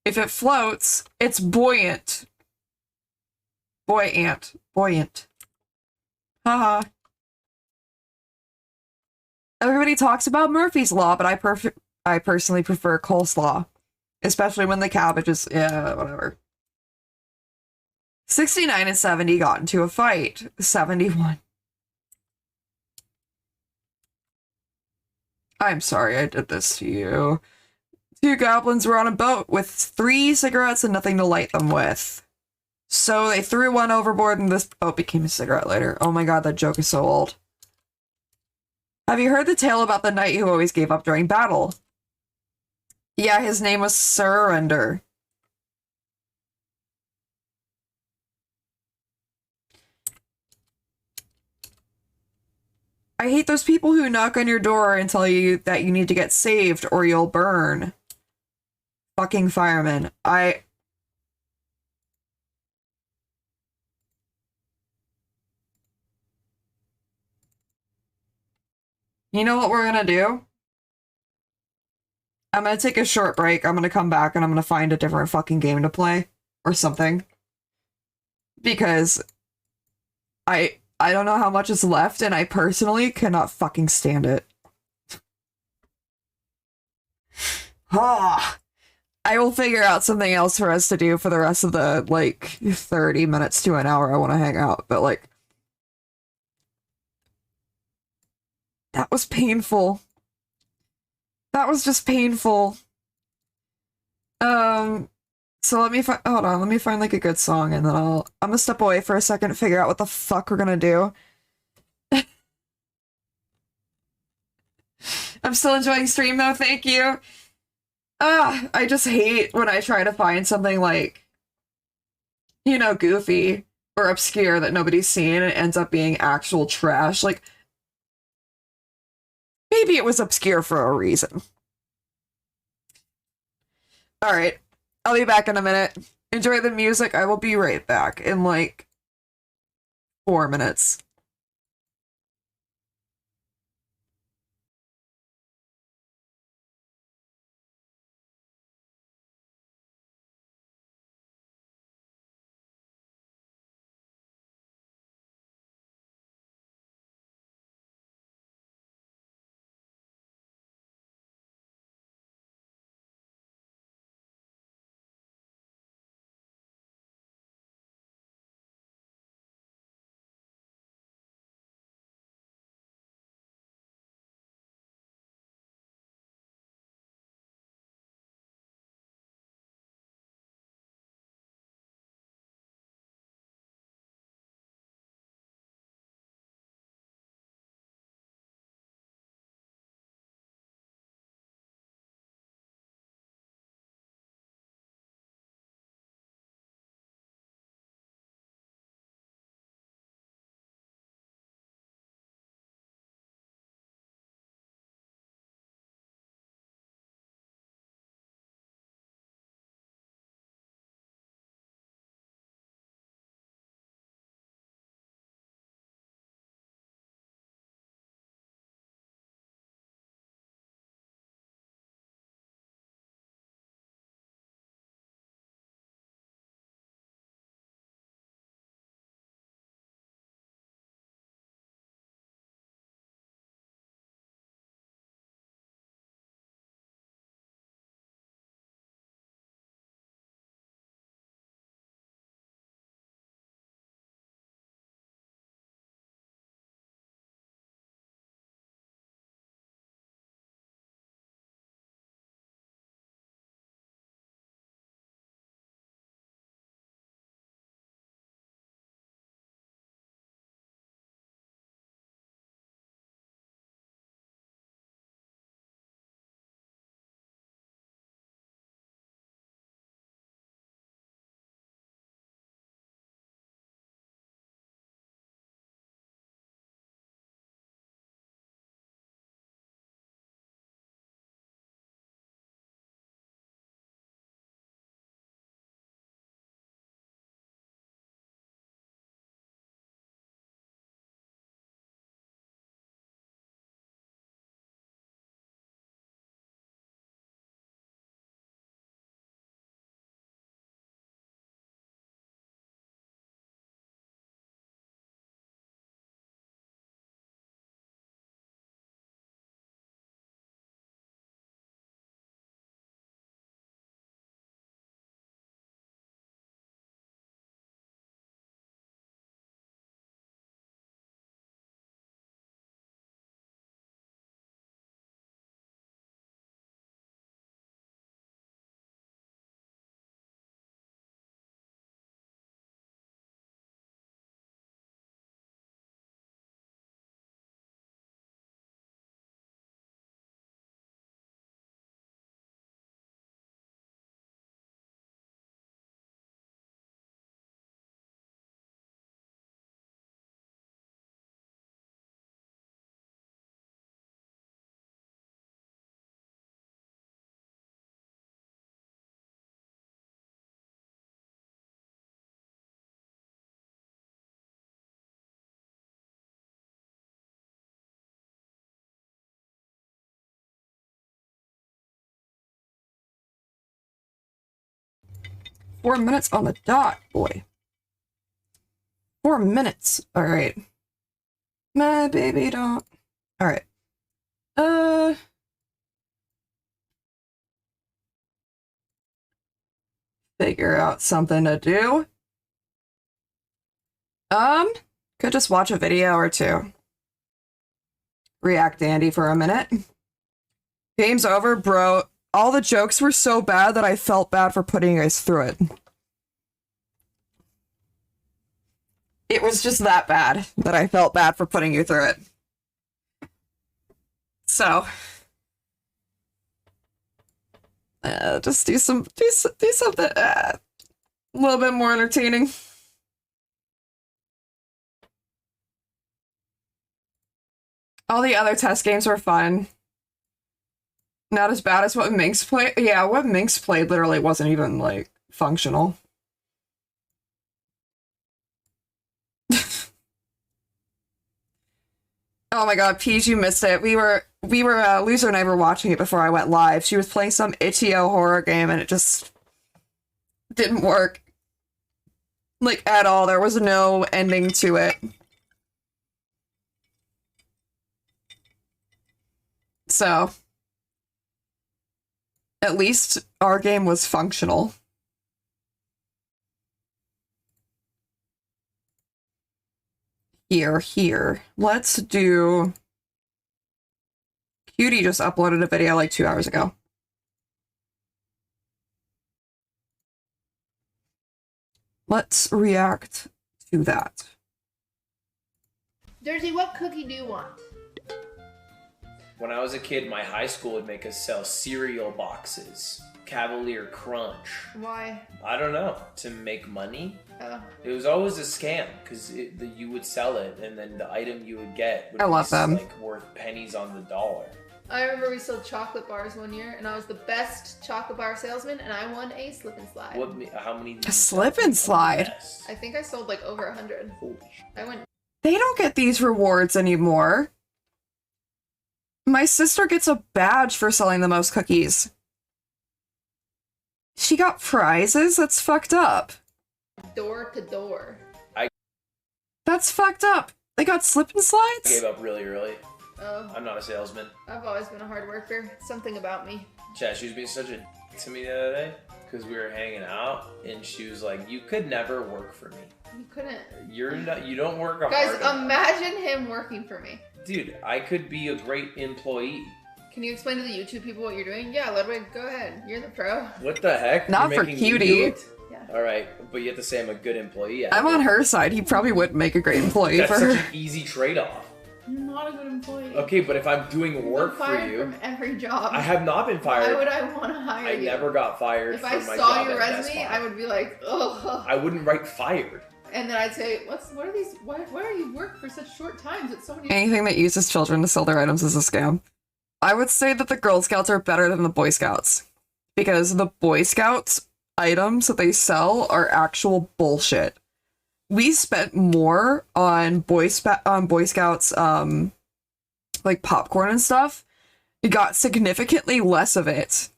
If it floats, it's buoyant. Boy ant. Buoyant. Haha. Everybody talks about Murphy's Law, but I personally prefer coleslaw. Especially when the cabbage is, yeah, whatever. 69 and 70 got into a fight. 71. I'm sorry I did this to you. 2 goblins were on a boat with 3 cigarettes and nothing to light them with. So they threw one overboard and this boat became a cigarette lighter. Oh my god, that joke is so old. Have you heard the tale about the knight who always gave up during battle? Yeah, his name was Surrender. I hate those people who knock on your door and tell you that you need to get saved or you'll burn. Fucking firemen. You know what we're gonna do? I'm gonna take a short break. I'm gonna come back and I'm gonna find a different fucking game to play. Or something. Because I don't know how much is left and I personally cannot fucking stand it. Ah. I will figure out something else for us to do for the rest of the, like, 30 minutes to an hour I want to hang out. But, like, that was painful. That was just painful. So let me find, hold on, let me find, like, a good song, and then I'm gonna step away for a second and figure out what the fuck we're gonna do. I'm still enjoying stream, though, thank you. I just hate when I try to find something, like, you know, goofy or obscure that nobody's seen, and it ends up being actual trash. Like, maybe it was obscure for a reason. Alright, I'll be back in a minute. Enjoy the music. I will be right back in, like, 4 minutes. 4 minutes on the dot, boy. 4 minutes. Alright. My baby don't. Alright. Figure out something to do. Could just watch a video or two. React Andy for a minute. Game's over, bro. All the jokes were so bad that I felt bad for putting you guys through it. It was just that bad that I felt bad for putting you through it. So, just do something a little bit more entertaining. All the other test games were fun. Not as bad as what Minx played. Yeah, what Minx played literally wasn't even, like, functional. Oh my god, Peach, you missed it. Loser and I were watching it before I went live. She was playing some itch.io horror game and it just didn't work. Like, at all. There was no ending to it. So, at least our game was functional. Here. Let's do... Cutie just uploaded a video like 2 hours ago. Let's react to that. Jersey, what cookie do you want? When I was a kid, my high school would make us sell cereal boxes. Cavalier Crunch. Why? I don't know. To make money? Oh. It was always a scam because you would sell it and then the item you would get would I love be them. like worth pennies on the dollar. I remember we sold chocolate bars one year, and I was the best chocolate bar salesman, and I won a slip and slide. How many? A slip and slide? Yes. I think I sold like over 100. Holy I went. They don't get these rewards anymore. My sister gets a badge for selling the most cookies. She got prizes? That's fucked up. Door to door. That's fucked up. They got slip and I slides? gave up really early. Oh. I'm not a salesman. I've always been a hard worker. Something about me. Chad, she was being such a dick to me the other day because we were hanging out and she was like, "You could never work for me. You couldn't. You don't work hard Guys, enough." imagine him working for me. Dude, I could be a great employee. Can you explain to the YouTube people what you're doing? Yeah, Ludwig, go ahead. You're the pro. What the heck? Not You're for making me Cutie. do it? Yeah. All right, but you have to say I'm a good employee. I'm on her side. He probably wouldn't make a great employee That's for such her. an easy trade-off. You're not a good employee. Okay, but if I'm doing You've work been for fired you, from every job. I have not been fired. Why would I want to hire you? I never got fired. If from I my saw job your at Best resume, Buy. I would be like, ugh. I wouldn't write fired. And then I'd say, what are these? Why are you work for such short times? It's so many. Anything that uses children to sell their items is a scam. I would say that the Girl Scouts are better than the Boy Scouts. Because the Boy Scouts items that they sell are actual bullshit. We spent more on Boy Scouts, like popcorn and stuff. We got significantly less of it.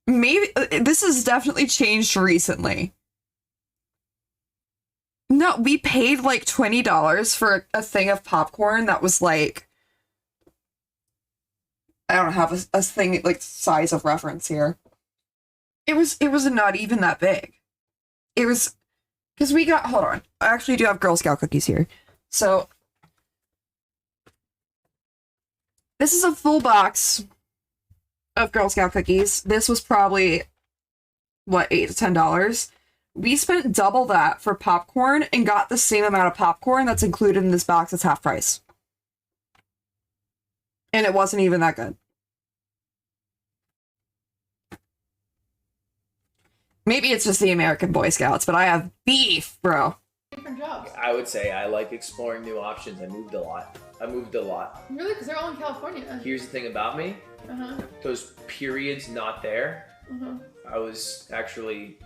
Maybe this has definitely changed recently. No, we paid like $20 for a thing of popcorn that was like, I don't have a thing like size of reference here. It was not even that big. It was because we got, hold on, I actually do have Girl Scout cookies here. So this is a full box of Girl Scout cookies. This was probably what, $8 to $10. We spent double that for popcorn and got the same amount of popcorn that's included in this box as half price. And it wasn't even that good. Maybe it's just the American Boy Scouts, but I have beef, bro. different jobs. I would say I like exploring new options. I moved a lot. Really? Because they're all in California. Here's the thing about me. Those periods not there. I was actually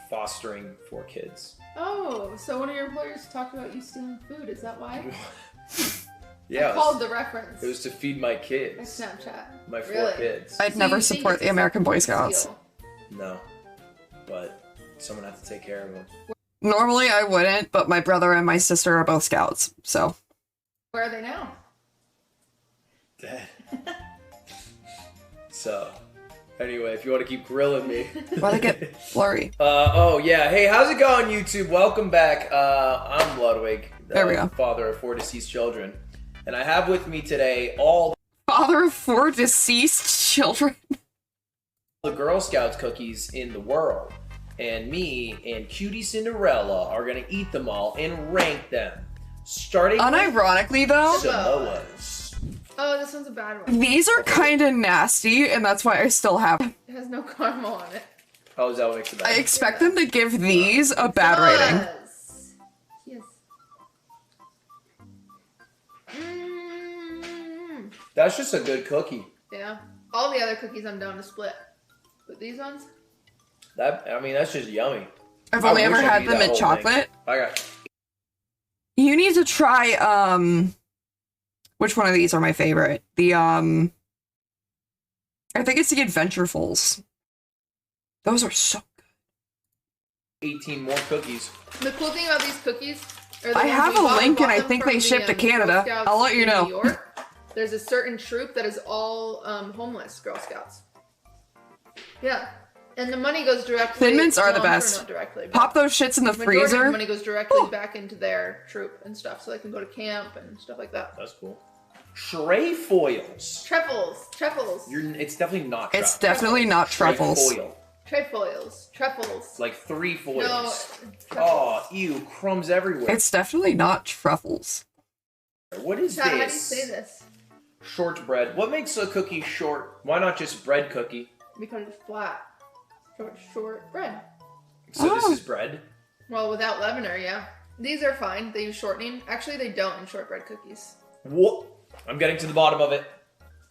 fostering 4 kids. Oh, so one of your employers talked about you stealing food. Is that why? Yeah. I called the reference. It was to feed my My kids. Snapchat. My 4 Really? kids. I'd So never you think support it's the a American Boy Scouts. steal? No. But someone had to take care of them. Normally I wouldn't, but my brother and my sister are both scouts, so. Where are they now? Dead. So, anyway, if you want to keep grilling me. Why they get blurry? Oh yeah. Hey, how's it going, YouTube? Welcome back. I'm Ludwig, There we go. father of 4 deceased children. And I have with me today all Father of 4 deceased children. the Girl Scouts cookies in the world. And me and Cutie Cinderella are gonna eat them all and rank them. Starting with Unironically though, Samoas. Oh, this one's a bad one. these are kind of nasty, and that's why I still have them. It has no caramel on it. How is that what makes it I bad? expect them to give these a bad rating. Yes. Mm. That's just a good cookie. Yeah. All the other cookies I'm down to split. But these ones? That's just yummy. I've I only ever wish I had could eat them that in whole chocolate. I got You need to try, which one of these are my favorite? The, I think it's the Adventurefuls. Those are so good. 18 more cookies. The cool thing about these cookies are the I ones have we a bought. link We and bought I them think from they the, ship to Girl Canada. Scouts I'll let you in know. New York. There's a certain troop that is all homeless Girl Scouts. Yeah. And the money goes directly... Thin Mints are the well, I'm sure best. not directly, but Pop those shits in the majority of the freezer. money goes directly back into their troop and stuff, so they can go to camp and stuff like that. That's cool. Trefoils. Trefoils. It's definitely not It's truffles. definitely not truffles. Trefoil. Trefoils. Like 3 foils. No, Oh, truffles. ew, crumbs everywhere. It's definitely not truffles. What is Chat, how do you this? say this? Shortbread. What makes a cookie short? Why not just bread cookie? Because it's flat. Short bread. So Oh. this is bread? Well, without leavener, yeah. These are fine. They use shortening. Actually, they don't in shortbread cookies. What? I'm getting to the bottom of it.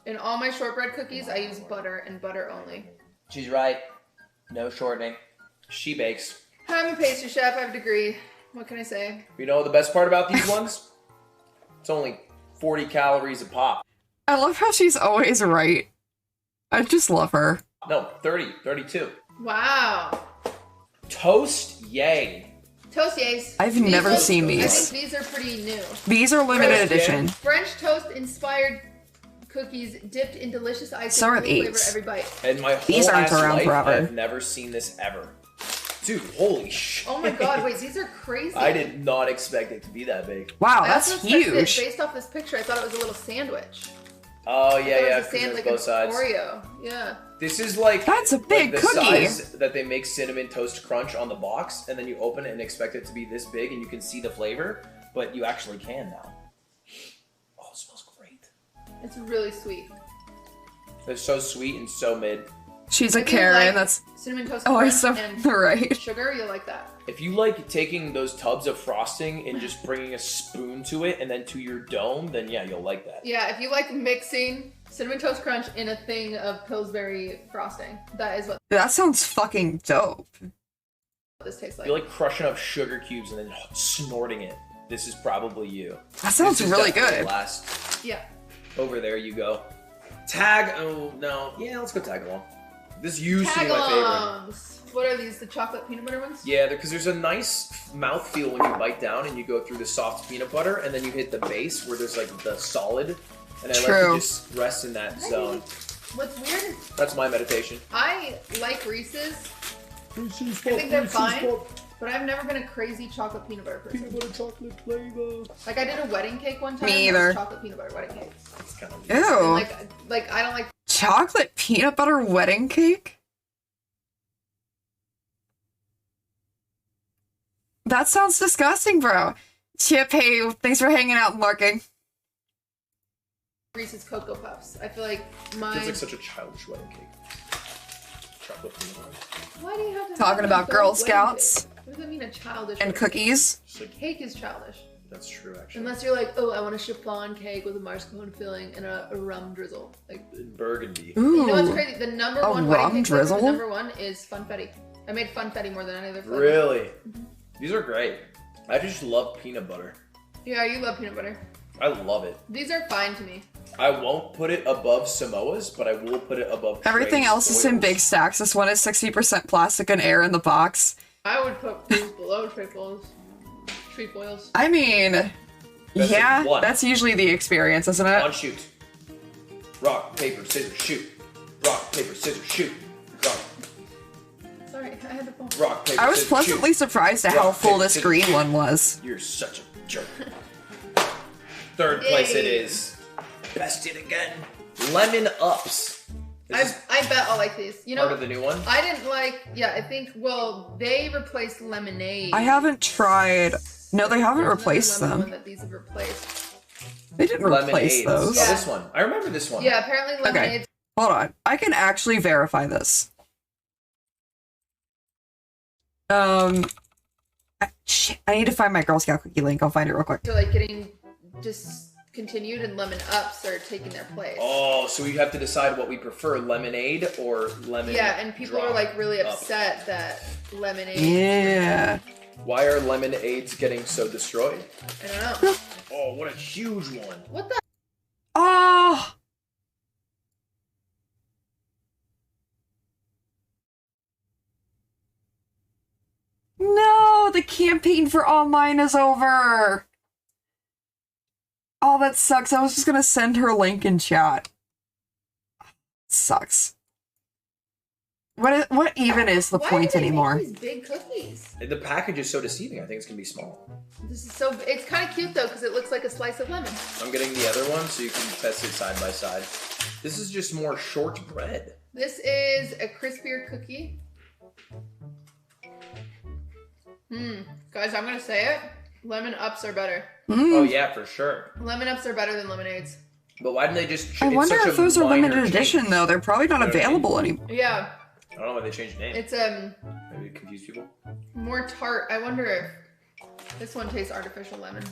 In all my shortbread cookies, I use butter and butter only. She's right. No shortening. She bakes. I'm a pastry chef. I have a degree. What can I say? You know the best part about these ones? It's only 40 calories a pop. I love how she's always right. I just love her. No, 30, 32. Wow. Toast, yay. Toast yays. I've These never look- seen I these. think these are pretty new. These are limited Toast, yeah. edition. French toast inspired cookies dipped in delicious icing. So are full flavor these. every bite. And my whole These aren't ass around life, forever. I've never seen this ever. Dude, holy shit. Oh my god, wait, these are crazy. I did not expect it to be that big. Wow, I that's also expected it, huge. based off this picture, I thought it was a little sandwich. Oh, I yeah, thought yeah, it was a because sand, there's like both sides. Oreo. Yeah. This is like That's a big the cookie. size that they make Cinnamon Toast Crunch on the box, and then you open it and expect it to be this big, and you can see the flavor, but you actually can now. Oh, it smells great. It's really sweet. It's so sweet and so mid. She's a If you Karen, like that's cinnamon toast always so crunch and right. sugar, you'll like that. If you like taking those tubs of frosting and just bringing a spoon to it and then to your dome, then yeah, you'll like that. Yeah, if you like mixing cinnamon toast crunch in a thing of Pillsbury frosting, that is what That sounds fucking dope. this tastes If like. you like crushing up sugar cubes and then snorting it, this is probably you. That sounds This is really definitely good. Last. Yeah. Over there you go. Tag, oh no. Yeah, let's go tag along. This used to be my favorite. Tagalongs. What are these? The chocolate peanut butter ones? Yeah, because there's a nice mouthfeel when you bite down and you go through the soft peanut butter and then you hit the base where there's like the solid. And I like True. to just rest in that zone. What's weird is That's my meditation. I like Reese's. I think they're fine, but I've never been a crazy chocolate peanut butter person. Peanut butter chocolate flavor. Like I did a wedding cake one time. Me that was either. chocolate peanut butter wedding cake. It's kind of And Ew. like I don't like. Chocolate peanut butter wedding cake? That sounds disgusting, bro. Chip, hey, thanks for hanging out and lurking. Reese's Cocoa Puffs. I feel like my. Feels like such a childish wedding cake. Chocolate peanut butter. Why do you have to Talking have an about adult Girl wedding Scouts. cake? What does that mean, a childish? And wedding cookies. Just like, cake? Cake is childish. that's true, actually. Unless you're like, oh, I want a chiffon cake with a mascarpone filling and a rum drizzle. Like, Burgundy. Ooh. you know what's crazy? The number A one rum wedding cake flavor, drizzle? the number one is funfetti. I made funfetti more than any other flavor. Really? These are great. I just love peanut butter. Yeah, you love peanut butter. I love it. These are fine to me. I won't put it above Samoa's, but I will put it above Everything Trey's else is in foils. big stacks. This one is 60% plastic and air in the box. I would put these below trefoils. Trefoils. I mean, That's yeah, one. that's usually the experience, isn't On it? shoot. Rock, paper, scissors, shoot. Rock, paper, scissors, shoot. Rock, Sorry, I had the phone. rock, paper, I was scissors, pleasantly shoot. surprised at how Rock, full paper, this scissors, green shoot. one was. You're such a jerk. Third place it Yay. is. Bested again. Lemon Ups. This is I bet I'll like these. You know, part of the new one. I didn't like. Yeah, I think. Well, they replaced lemonade. I haven't tried. No, they haven't There's replaced another lemon them. one that these have replaced. They didn't replace Lemonades. those. Oh, Yeah. this one. I remember this one. Yeah, apparently lemonade. Hold on. I can actually verify this. Shit, I need to find my Girl Scout cookie link. I'll find it real quick. So like getting discontinued and lemon ups are taking their place. Oh, so we have to decide what we prefer, lemonade or lemon. Yeah, and people are drop like really up. upset that lemonade. Yeah. Why are lemonades getting so destroyed? I don't know. Oh, what a huge one. What the? Oh. No, the campaign for All Mine is over. Oh, that sucks. I was just gonna send her link in chat. Sucks. What even is the Why point do they anymore? Make these big cookies. The package is so deceiving. I think it's gonna be small. This is so. It's kind of cute though because it looks like a slice of lemon. I'm getting the other one so you can test it side by side. This is just more short bread. This is a crispier cookie. Guys, I'm gonna say it. Lemon ups are better. Oh yeah, for sure. Lemon ups are better than lemonades. But why didn't they just? I it's wonder such if a those are minor limited edition change. though. They're probably not You know what I mean? available anymore. Yeah, I don't know why they changed the name. it's Maybe to confuse people. more tart. I wonder if this one tastes artificial lemon.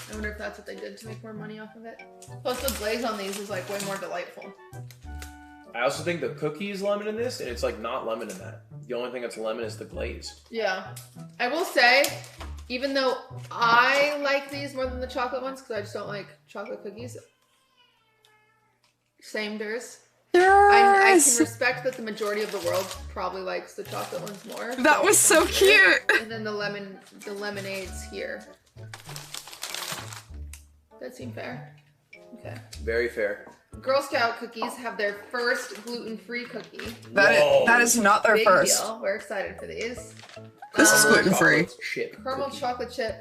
I wonder if that's what they did to make more money off of it. Plus the glaze on these is like way more delightful. I also think the cookie is lemon in this, and it's like not lemon in that. The only thing that's lemon is the glaze. Yeah. I will say, even though I like these more than the chocolate ones, because I just don't like chocolate cookies. Same Durs. I can Yes! respect that the majority of the world probably likes the chocolate ones more. That was so cute. And then the lemonades here. That seem fair. Okay. Very fair. Girl Scout cookies have their first gluten-free cookie. That is not their Big first. deal. We're excited for these. This is gluten-free. Chocolate chip Caramel cookie. chocolate chip.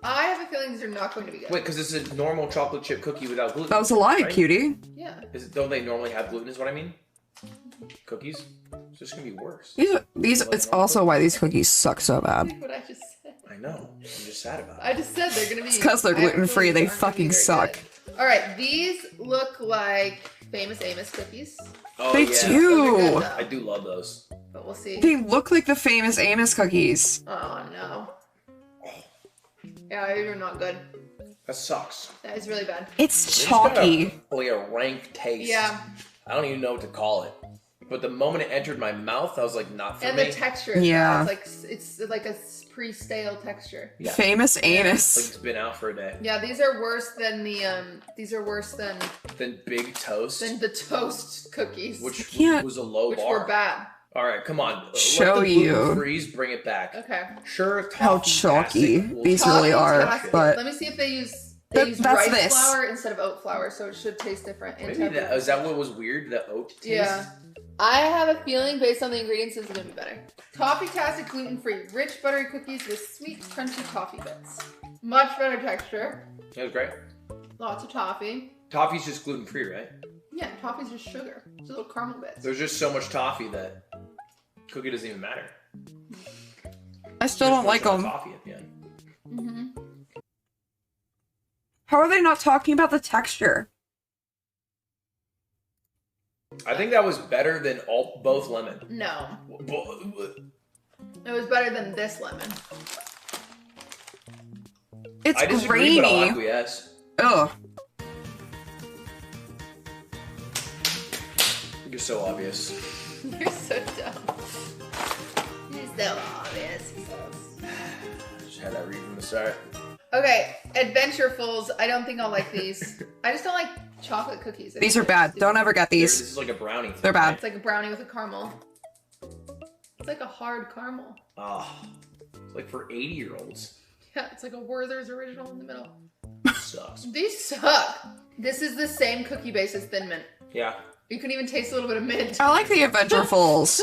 I have a feeling these are not going to be good. Wait, because it's a normal chocolate chip cookie without gluten. That was a lie, right? cutie. Yeah. Don't they normally have gluten? Is what I mean. Cookies. It's just gonna be worse. These. It's also why these cookies suck so bad. What I just said. I know. I'm just sad about it. I just said they're gonna be. It's 'cause they're I have a gluten-free, feeling they these aren't gonna be fucking very suck. good. All right, these look like Famous Amos cookies, Oh, They yeah. Those are do. good, I though, do love those. but we'll see. They look like the famous Amos cookies. Oh no. Yeah, they're not good. That sucks. That is really bad. It's It's got chalky. like a rank taste. Yeah, I don't even know what to call it. But the moment it entered my mouth, I was like, not for and me. the texture. Yeah. It's like a pre-stale texture. Yeah. Famous Like anus. it's been out for a day. Yeah, these are worse than the These are worse than Then Big Toast, the toast cookies, which can't- was a low which bar. were bad. All right, come on. Show Let the you. gluten freeze, bring it back. Okay. Sure, How toffee chalky acid will these taste really like are, shit. Tastic. but- Let me see if they use That's rice this. flour instead of oat flour, so it should taste different. and Maybe tender. is that what was weird? The oat taste? Yeah. I have a feeling based on the ingredients this is gonna be better. Toffee-tastic gluten-free, rich buttery cookies with sweet, crunchy toffee bits. Much better texture. It was great. Lots of toffee. Toffee's just gluten free, right? Yeah, toffee's just sugar. Just little caramel bits. There's just so much toffee that cookie doesn't even matter. I still don't like There's them. Toffee at the end. Mm-hmm. How are they not talking about the texture? I think that was better than both lemon. No, Bo- it was better than this lemon. It's I disagree, but I'll grainy. acquiesce. Ugh. You're so obvious. You're so dumb. You're so obvious. Just had that read from the start. Okay, Adventurefuls. I don't think I'll like these. I just don't like chocolate cookies. These are bad. Don't ever get This these. is like a brownie. They're bad. It's like a brownie with a caramel. It's like a hard caramel. Ah, it's like for 80-year-olds. Yeah, it's like a Werther's original in the middle. Sucks. These suck. This is the same cookie base as Thin Mint. Yeah. You can even taste a little bit of mint. I like the Adventurefuls.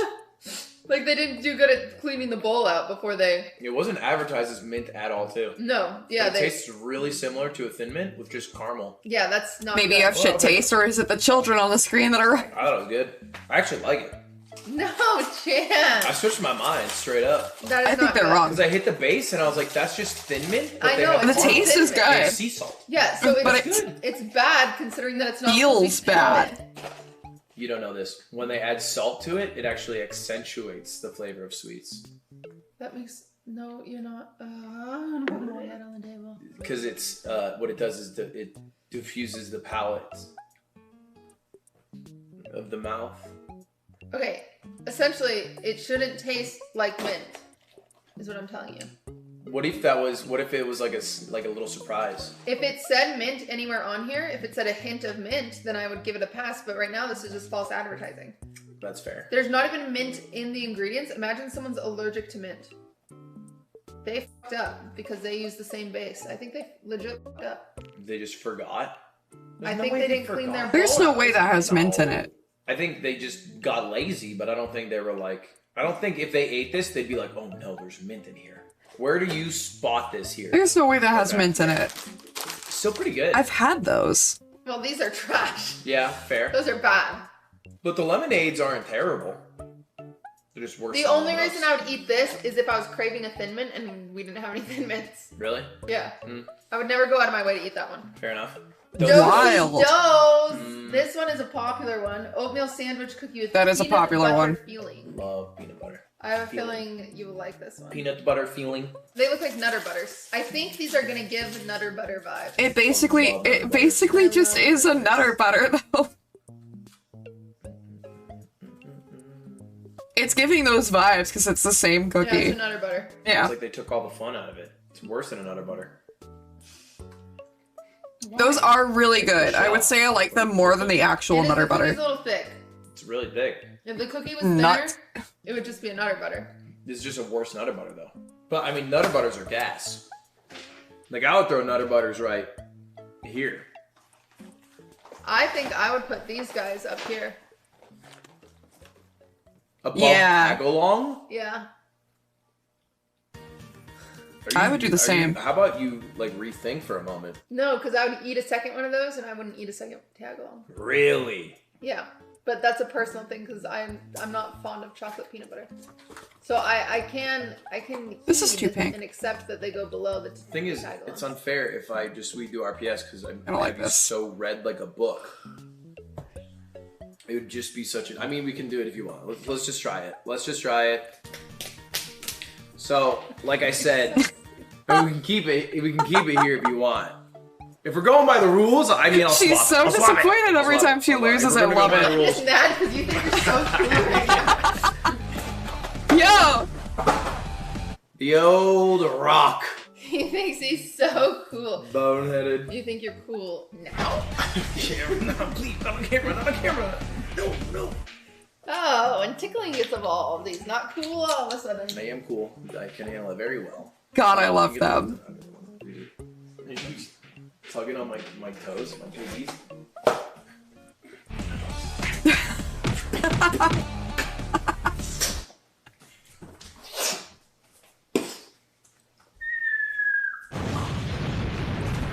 Like they didn't do good at cleaning the bowl out before they. It wasn't advertised as mint at all, too. No, yeah, It they. tastes really similar to a Thin Mint with just caramel. Yeah, that's not. Maybe good. you have shit taste, or is it the children on the screen that are... I thought it was good. I actually like it. No I chance. switched my mind straight up. That is I think not they're good. wrong. Because I hit the base and I was like, that's just Thin Mint? But I they know, have The it's caramel. taste is Thin Mint. good. It's sea salt. Yeah, so it's But it's bad considering that it's not. Feels supposed to be bad. Thin Mint. You don't know this. When they add salt to it, it actually accentuates the flavor of sweets. That makes no. You're not. I'm gonna put my head on the table. Because it's, what it does is it diffuses the palate of the mouth. Okay, essentially, it shouldn't taste like mint. Is what I'm telling you. What if it was like a little surprise? If it said mint anywhere on here, if it said a hint of mint, then I would give it a pass. But right now, this is just false advertising. That's fair. There's not even mint in the ingredients. Imagine someone's allergic to mint. They fucked up because they use the same base. I think they legit fucked up. They just forgot. I think they didn't clean their There's bowl no out. way that has mint in it. I think they just got lazy, but I don't think they were like... I don't think if they ate this, they'd be like, oh no, there's mint in here. Where do you spot this here? There's no way that has Okay. mint in it. Still pretty good. I've had those. Well, these are trash. Yeah, fair. Those are bad. But the lemonades aren't terrible. They're just worse. The than only those. reason I would eat this is if I was craving a Thin Mint and we didn't have any Thin Mints. Really? Yeah. Mm. I would never go out of my way to eat that one. Fair enough. Wild. Dose. This one is a popular one. Oatmeal sandwich cookie with That is a peanut popular butter one. Feeling. Love peanut butter. I have a feeling you will like this one. Peanut butter feeling. They look like Nutter Butters. I think these are gonna give Nutter Butter vibes. It basically just is a Nutter Butter, though. It's giving those vibes because it's the same Yeah, cookie. it's a Nutter Butter. Yeah. It's like they took all the fun out of it. It's worse than a Nutter Butter. Those are really good. I would say I like them more than the actual It is- Nutter the cookie's Butter. a little thick. It's really thick. If the cookie was thinner, Nut. it would just be a Nutter Butter. This is just a worse Nutter Butter, though. But, I mean, Nutter Butters are gas. Like, I would throw Nutter Butters right here. I think I would put these guys up here. Above Yeah. Tagalong? Yeah. I would do the same. How about you, like, rethink for a moment? No, because I would eat a second one of those and I wouldn't eat a second tag along. Really? Yeah. But that's a personal thing because I'm not fond of chocolate peanut butter. So I can This is heed too pink. and accept that they go below the Thing is, tag it's along. unfair if we do RPS because I don't like I'd be this. so red like a book. It would just be such I mean, we can do it if you want. Let's just try it. Let's just try it. So, like I said, we can keep it. We can keep it here if you want. If we're going by the rules, I mean, I'll She's swap so it. I'll swap it. disappointed I'll every swap time it. she I'll swap it. loses. If I we're gonna love go by it. the rules- It's mad because you think you're so cool right now. Yo! The old rock. He thinks he's so cool. Boneheaded. You think you're cool now? Camera, no, please, not on camera, not on camera. No, no. Oh, and tickling gets involved. He's not cool all of a sudden. I am cool. I can handle it very well. God, I love them. Tugging on my toes, my pinkies.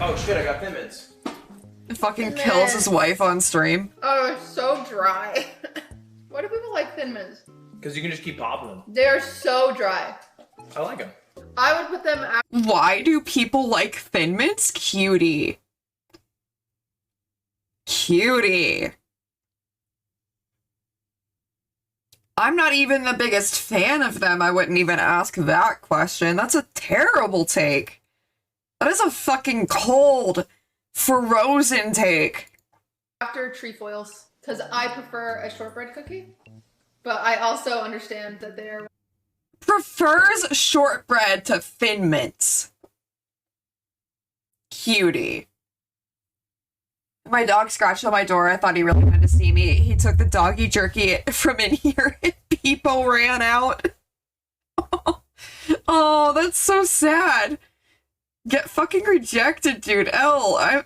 Oh shit, I got Thin Mints. Fucking kills his wife on stream. Oh, it's so dry. Why do people like Thin Mints? Because you can just keep popping them. They're so dry. I like them. I would put them out. Why do people like Thin Mints? Cutie. Cutie. I'm not even the biggest fan of them. I wouldn't even ask that question. That's a terrible take. That is a fucking cold, frozen take. After trefoils, because I prefer a shortbread cookie, but I also understand that they're – Prefers shortbread to Thin Mints. Cutie. My dog scratched on my door. I thought he really wanted to see me. He took the doggy jerky from in here and people ran out. Oh, that's so sad. Get fucking rejected, dude. I'm...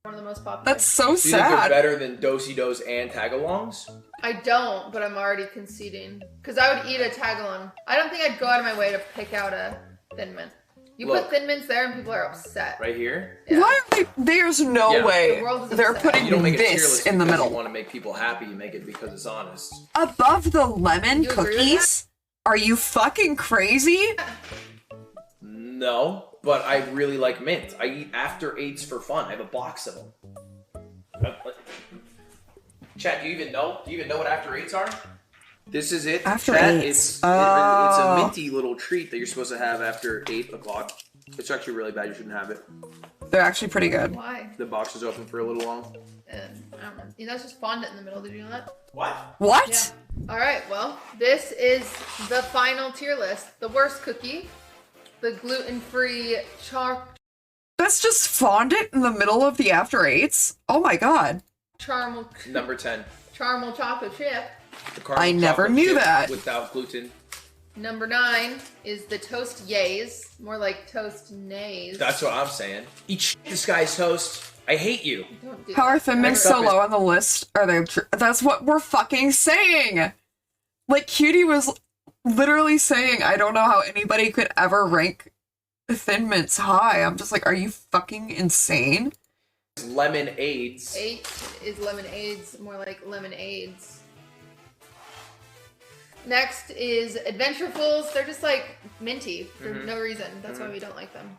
One of the most popular. That's so Do you think they're sad. better than Do-si-dos and tagalongs? I don't, but I'm already conceding. Because I would eat a tagalong. I don't think I'd go out of my way to pick out a Thin Mint. You Look. put Thin Mints there and people are upset. Right here? Yeah. Why are they? There's no Yeah. way The world is they're upset. putting You don't make it tier this list in the because middle. you want to make people happy. You make it because it's honest. Above the lemon You agree with cookies? Are you fucking crazy? No, but I really like mint. I eat after 8s for fun. I have a box of them. Chat, do you even know? Do you even know what after 8s are? This is it. After Chat. 8s. It's Oh. a minty little treat that you're supposed to have after 8 o'clock. It's actually really bad. You shouldn't have it. They're actually pretty good. Why? The box is open for a little long. I don't know. That's just fondant in the middle. Did you know that? What? What? Yeah. All right. Well, this is the final tier list. The worst cookie, the gluten-free That's just fondant in the middle of the after 8s? Oh my god. caramel Number 10. chocolate chip. The caramel I never chocolate knew chip that. Without gluten. Number 9 is the toast yays, more like toast nays. That's what I'm saying. Eat shit, this guy's toast. I hate you. Don't do How are that. Thin Mints Next so up is- low on the list? Are they? That's what we're fucking saying. Like Cutie was literally saying, I don't know how anybody could ever rank Thin Mints high. I'm just like, are you fucking insane? Lemon AIDS. 8 is lemonades, more like lemonades. Next is Adventurefuls. They're just like minty for no reason. That's why we don't like them.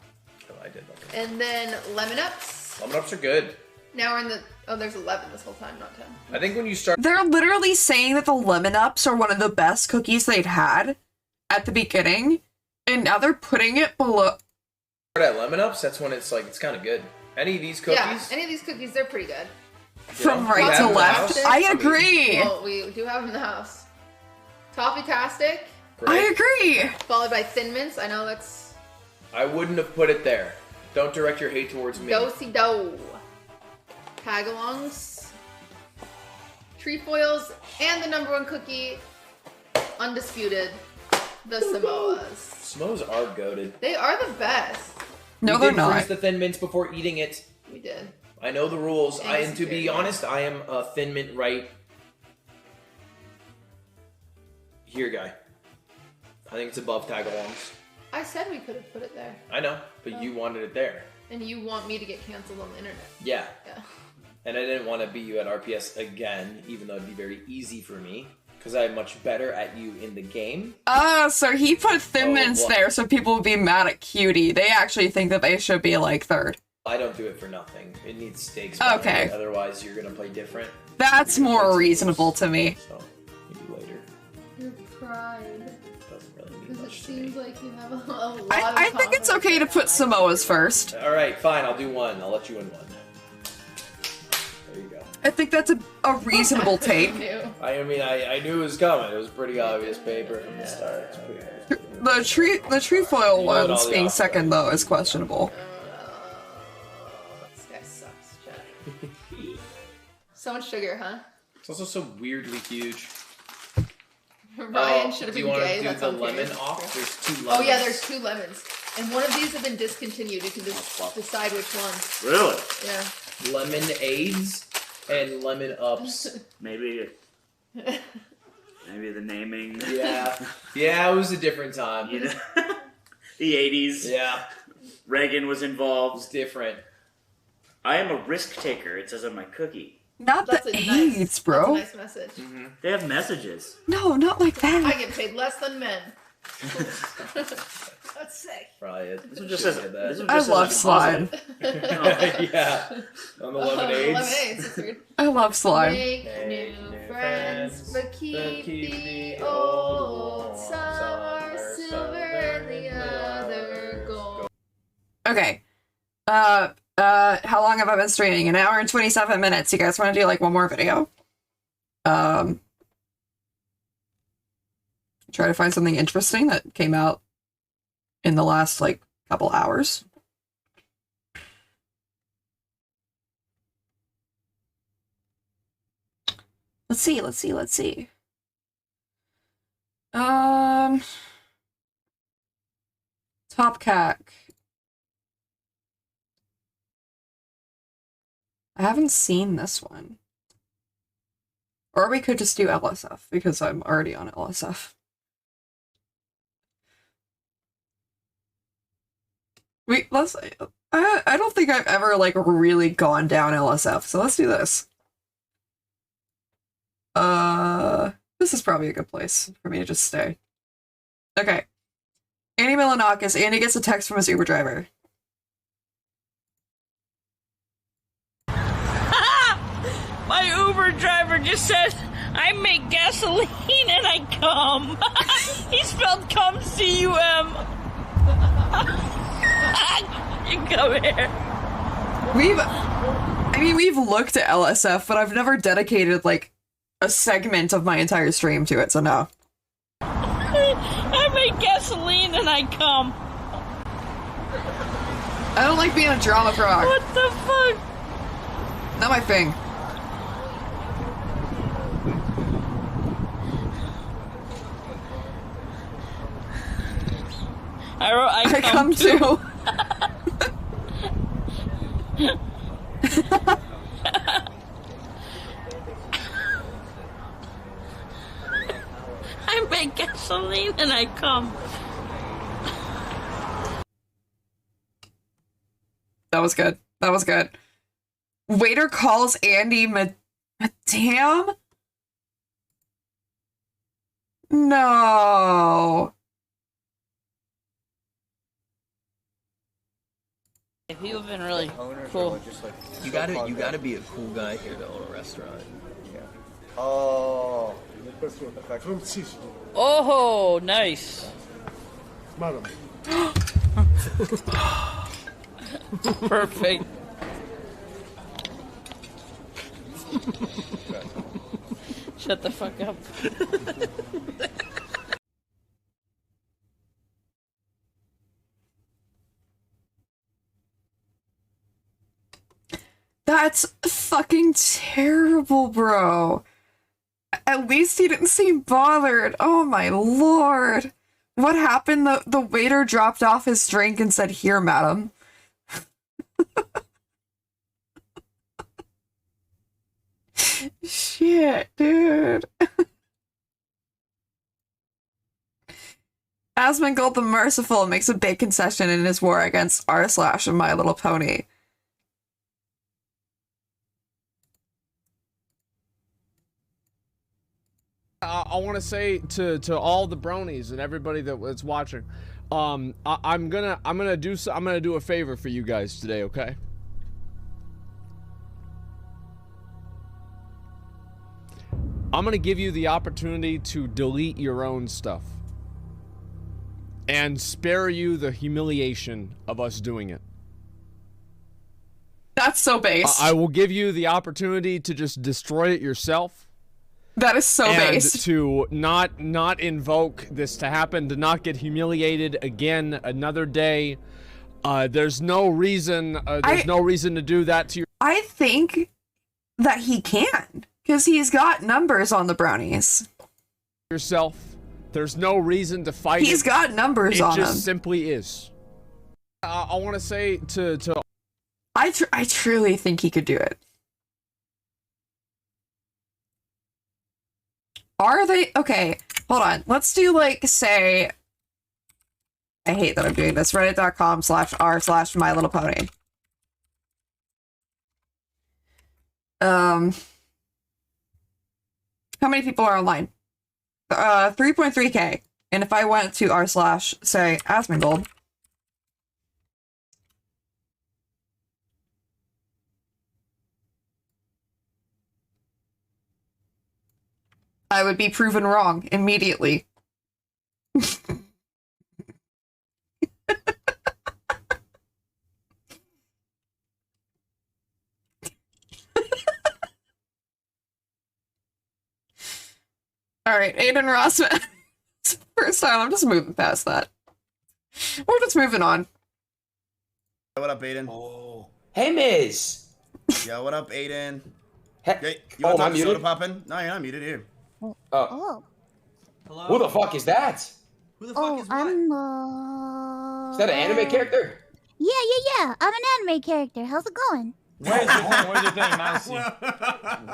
Oh, I did like it. And then Lemon Ups. Lemon Ups are good. Now we're in the... Oh, there's 11 this whole time, not 10. I think when you start They're literally saying that the Lemon Ups are one of the best cookies they'd had at the beginning, and now they're putting it below. at Lemon Ups, that's when it's like, it's kind of good. Any of these cookies? Yeah, any of these cookies, they're pretty good. From know, right we to have in the left. house. I I mean, agree. Well, we do have them in the house. Toffee-tastic, Great. I agree. followed by Thin Mints. I know that's I wouldn't have put it there. Don't direct your hate towards me. do-si-do. Tagalongs, trefoils, and the number one cookie, undisputed, the Samoas. Samoas are goated. They are the best. No, we they're did not. freeze the Thin Mints before eating it. We did. I know the rules. And And to be superior. honest, I am a Thin Mint right here guy. I think it's above Tagalongs. I said we could have put it there, I know, but you wanted it there. and you want me to get canceled on the internet. Yeah. Yeah. And I didn't want to beat you at RPS again, even though it'd be very easy for me. Because I'm much better at you in the game. So he put Thin Oh, Mints what? there so people would be mad at Cutie. They actually think that they should be like third. I don't do it for nothing. It needs stakes. Okay. behind it, otherwise, you're gonna play different. That's You're gonna more play reasonable Samoas. to me. So maybe later. Your pride. Doesn't really mean Because it much to me. seems like you have a lot of I think it's okay to put Samoas first. All right, fine. I'll do one. I'll let you win one. There you go. I think that's a reasonable take. I mean, I knew it was coming. It was pretty obvious paper from the start. It's pretty The trefoil You know what, ones all the being opposite. second though is questionable. This guy sucks, Chad. So much sugar, huh? It's also so weirdly huge. Ryan should have Do you been want gay. to do That's the okay. lemon off? There's 2 lemons. Oh yeah, there's 2 lemons, and one of these have been discontinued. You can just decide which one. Really? Yeah. lemon aids and lemon ups. Maybe the naming. Yeah, yeah, it was a different time. You know, the 80s. Yeah, Reagan was it was involved. different. I am a risk taker. It says on my cookie. Not That's the a nice, AIDS, bro. That's a nice message. They have messages. No, not like I that. get paid less than men. That's sick. Probably it. This one just Should says. say This that. one I just love says slime. Yeah, on the lemonades. Lemonades, that's weird. I love slime. Make Make new new friends, friends, but keep the old. Some are silver and the other gold. Okay. How long have I been streaming? An hour and 27 minutes. You guys want to do like one more video? Try to find something interesting that came out in the last like couple hours. Let's see, let's see, let's see. Top Cac. I haven't seen this one. Or we could just do LSF, because I'm already on LSF. Let's... I don't think I've ever, like, really gone down LSF, so let's do this. This is probably a good place for me to just stay. Okay. Andy Milanakis. Andy gets a text from his Uber driver. My Uber driver just said, I make gasoline and I cum. He spelled cum C-U-M. You come here. We've looked at LSF, but I've never dedicated, like, a segment of my entire stream to it, so no. I make gasoline and I cum. I don't like being a drama frog. What the fuck? Not my thing. I come too. I make gasoline and I cum. That was good. That was good. Waiter calls Andy Madame? No. You've been really cool. You gotta be a cool guy here to own a restaurant. Yeah. Oh. Oh, nice. Madam. Perfect. Shut the fuck up. That's fucking terrible, bro. At least he didn't seem bothered. Oh my lord. What happened? The waiter dropped off his drink and said, "Here, madam." Shit, dude. Asmongold the Merciful makes a big concession in his war against r/ and My Little Pony. I want to say to all the bronies and everybody that's watching, I'm gonna do a favor for you guys today, okay? I'm gonna give you the opportunity to delete your own stuff and spare you the humiliation of us doing it. That's so base. I will give you the opportunity to just destroy it yourself. That is so base. And to not invoke this to happen, to not get humiliated again another day. There's no reason to do that to your— I think that he can, because he's got numbers on the brownies. Yourself. There's no reason to fight. He's got numbers on him. It just simply is. I want to say to I truly think he could do it. Are they? Okay, hold on. Let's do, like, say... I hate that I'm doing this. Reddit.com/r/My Little Pony. How many people are online? 3.3k. And if I went to r/say Asmongold, I would be proven wrong immediately. Alright, Aiden Rossman. First time, I'm just moving past that. We're just moving on. What up, Aiden? Oh. Hey, Miz. Yo, what up, Aiden? Hey, you want to talk to Soda Poppin'? No, you're not muted here. Oh. Who the fuck is that? Who the fuck is what? Is that an anime character? Yeah. I'm an anime character. How's it going? Where's your thing, Mousy?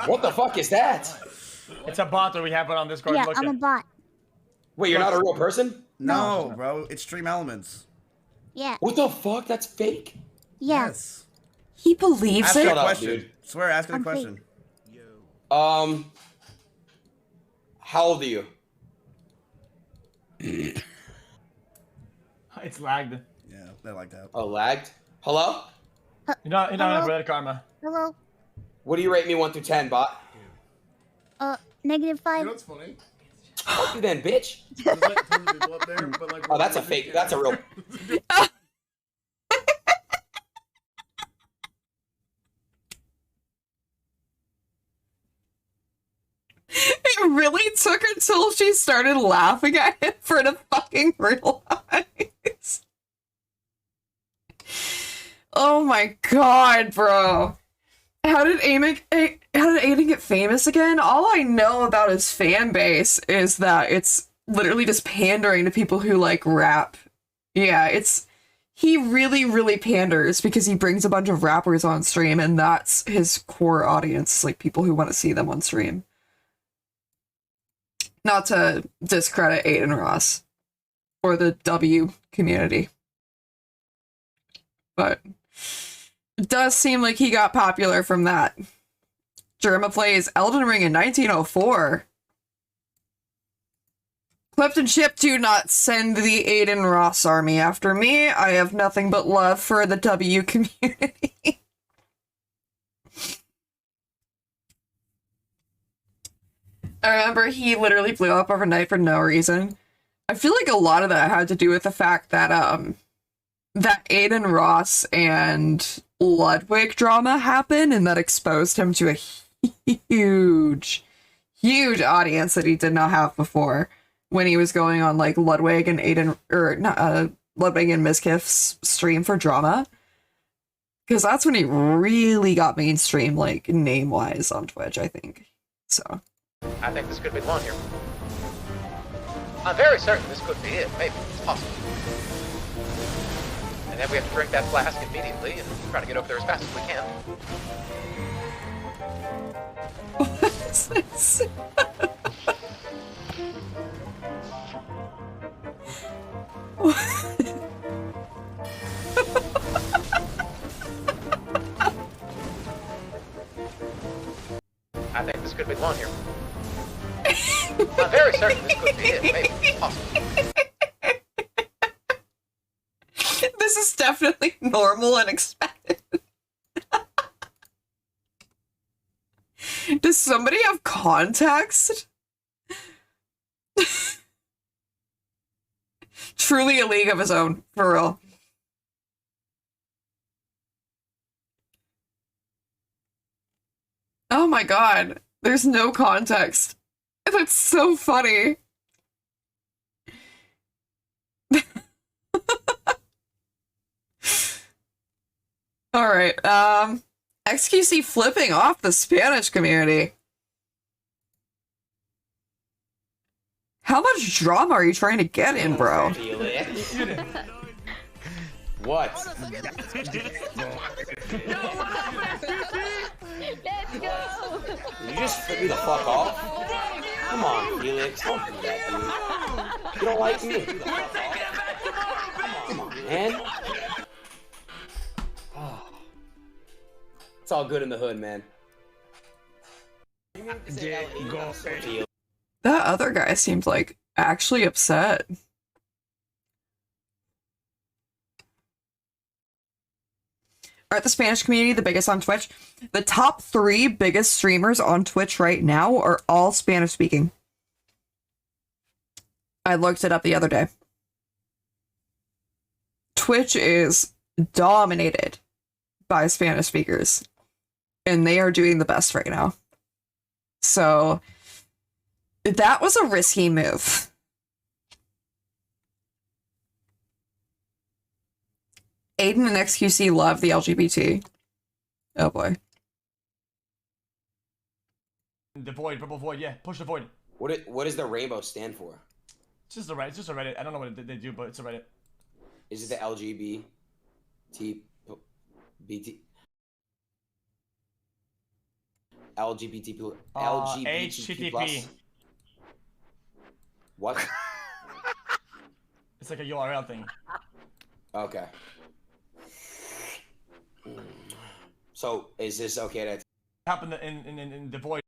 What the fuck is that? It's a bot that we have it on Discord. Yeah, Look I'm a at. bot. Wait, you're not a real person? No, bro. It's Stream Elements. Yeah. What the fuck? That's fake? Yeah. Yes. He believes Ask it? her a question. Swear, ask her the question. How old are you? It's lagged. Yeah, they like that. Oh, lagged? Hello? You're not red karma. Hello. What do you rate me 1 through 10, bot? -5. You know what's funny? Fuck you then, bitch. Oh, that's a fake. That's a real. It really took until she started laughing at him for the fucking realize. Oh my god, bro. How did Aiden get famous again? All I know about his fan base is that it's literally just pandering to people who like rap. Yeah, he really, really panders because he brings a bunch of rappers on stream and that's his core audience, like people who want to see them on stream. Not to discredit Aiden Ross or the W community. But it does seem like he got popular from that. Germa plays Elden Ring in 1904. Clifton Ship, do not send the Aiden Ross army after me. I have nothing but love for the W community. I remember he literally blew up overnight for no reason. I feel like a lot of that had to do with the fact that that Aiden Ross and Ludwig drama happened, and that exposed him to a huge audience that he did not have before when he was going on like Ludwig and Ludwig and Mizkif's stream for drama. Because that's when he really got mainstream, like name-wise on Twitch, I think. So. I think this could be the one here. I'm very certain this could be it. Maybe. It's possible. And then we have to drink that flask immediately and try to get over there as fast as we can. What's this? I think this could be the one here. I'm very certain this could be it. Maybe. It's possible. This is definitely normal and expected. Does somebody have context? Truly a league of his own, for real. Oh my god, there's no context. That's so funny. Alright, XQC flipping off the Spanish community. How much drama are you trying to get in, bro? What? Let's go! Did you just flip me the fuck off? Come on, Felix. Don't do that, dude. You don't like me. Come on, man. Oh. It's all good in the hood, man. That other guy seemed like actually upset. Are the Spanish community the biggest on Twitch? The top 3 biggest streamers on Twitch right now are all Spanish speaking. I looked it up the other day. Twitch is dominated by Spanish speakers, and they are doing the best right now. So that was a risky move. Aiden and XQC love the LGBT. Oh boy. the void, purple void. Yeah, push the void. What does the rainbow stand for? It's just a Reddit. It's just a Reddit. I don't know what they do, but it's a Reddit. Is it the LGBT HTTP. What? It's like a URL thing. Okay. So is this okay to Happened in the void?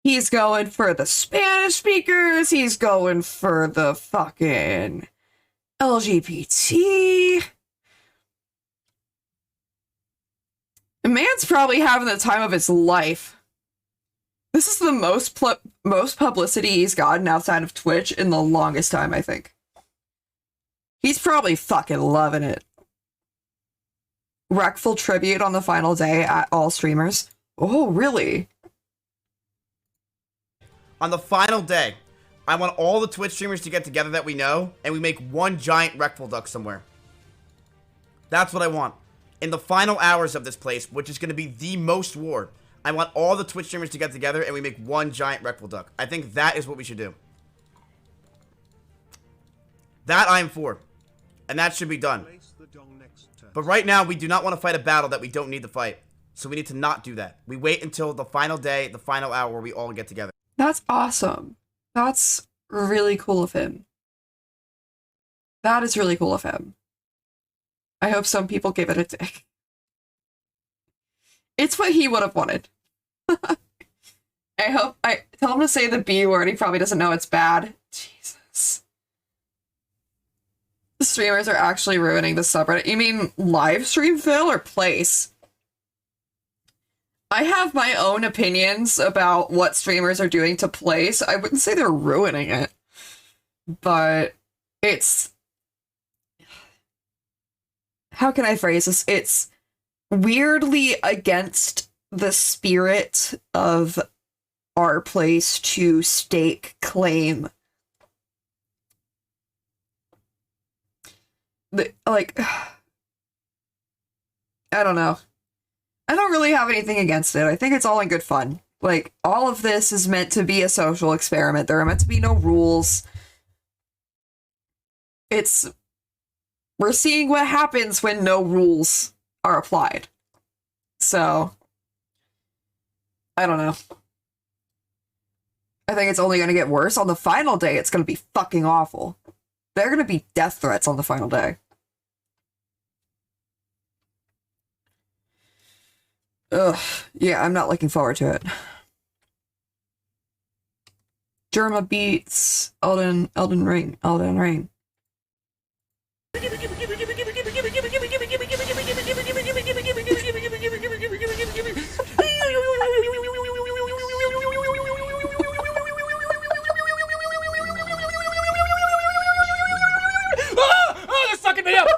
He's going for the Spanish speakers. He's going for the fucking LGBT. The man's probably having the time of his life. This is the most publicity he's gotten outside of Twitch in the longest time, I think. He's probably fucking loving it. Wreckful tribute on the final day at all streamers. Oh, really? On the final day, I want all the Twitch streamers to get together that we know, and we make one giant Wreckful Duck somewhere. That's what I want. In the final hours of this place, which is going to be the most war, I want all the Twitch streamers to get together and we make one giant Wreckful Duck. I think that is what we should do. That I am for. And that should be done. But right now, we do not want to fight a battle that we don't need to fight. So we need to not do that. We wait until the final day, the final hour, where we all get together. That's awesome. That's really cool of him. That is really cool of him. I hope some people give it a tick. It's what he would have wanted. I tell him to say the B word. He probably doesn't know it's bad. Jesus. The streamers are actually ruining the subreddit. You mean live stream Phil or place? I have my own opinions about what streamers are doing to place. I wouldn't say they're ruining it, but it's... How can I phrase this? It's weirdly against the spirit of our place to stake claim. Like, I don't know. I don't really have anything against it. I think it's all in good fun. Like, all of this is meant to be a social experiment. There are meant to be no rules. We're seeing what happens when no rules are applied. So, I don't know. I think it's only going to get worse. On the final day, it's going to be fucking awful. There are going to be death threats on the final day. Ugh. Yeah, I'm not looking forward to it. Germa beats Elden Ring. Oh, they're sucking me up!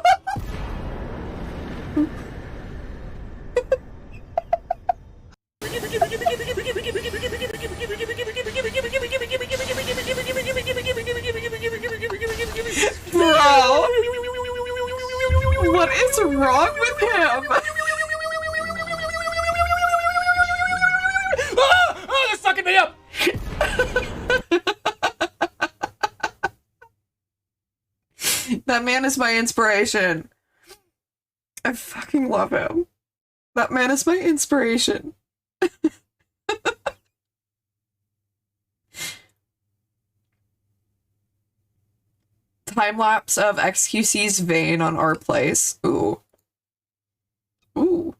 Bro! What is wrong with him? Oh, they're sucking me up! That man is my inspiration. I fucking love him. That man is my inspiration. Time-lapse of XQC's vein on our place. Ooh. Ooh.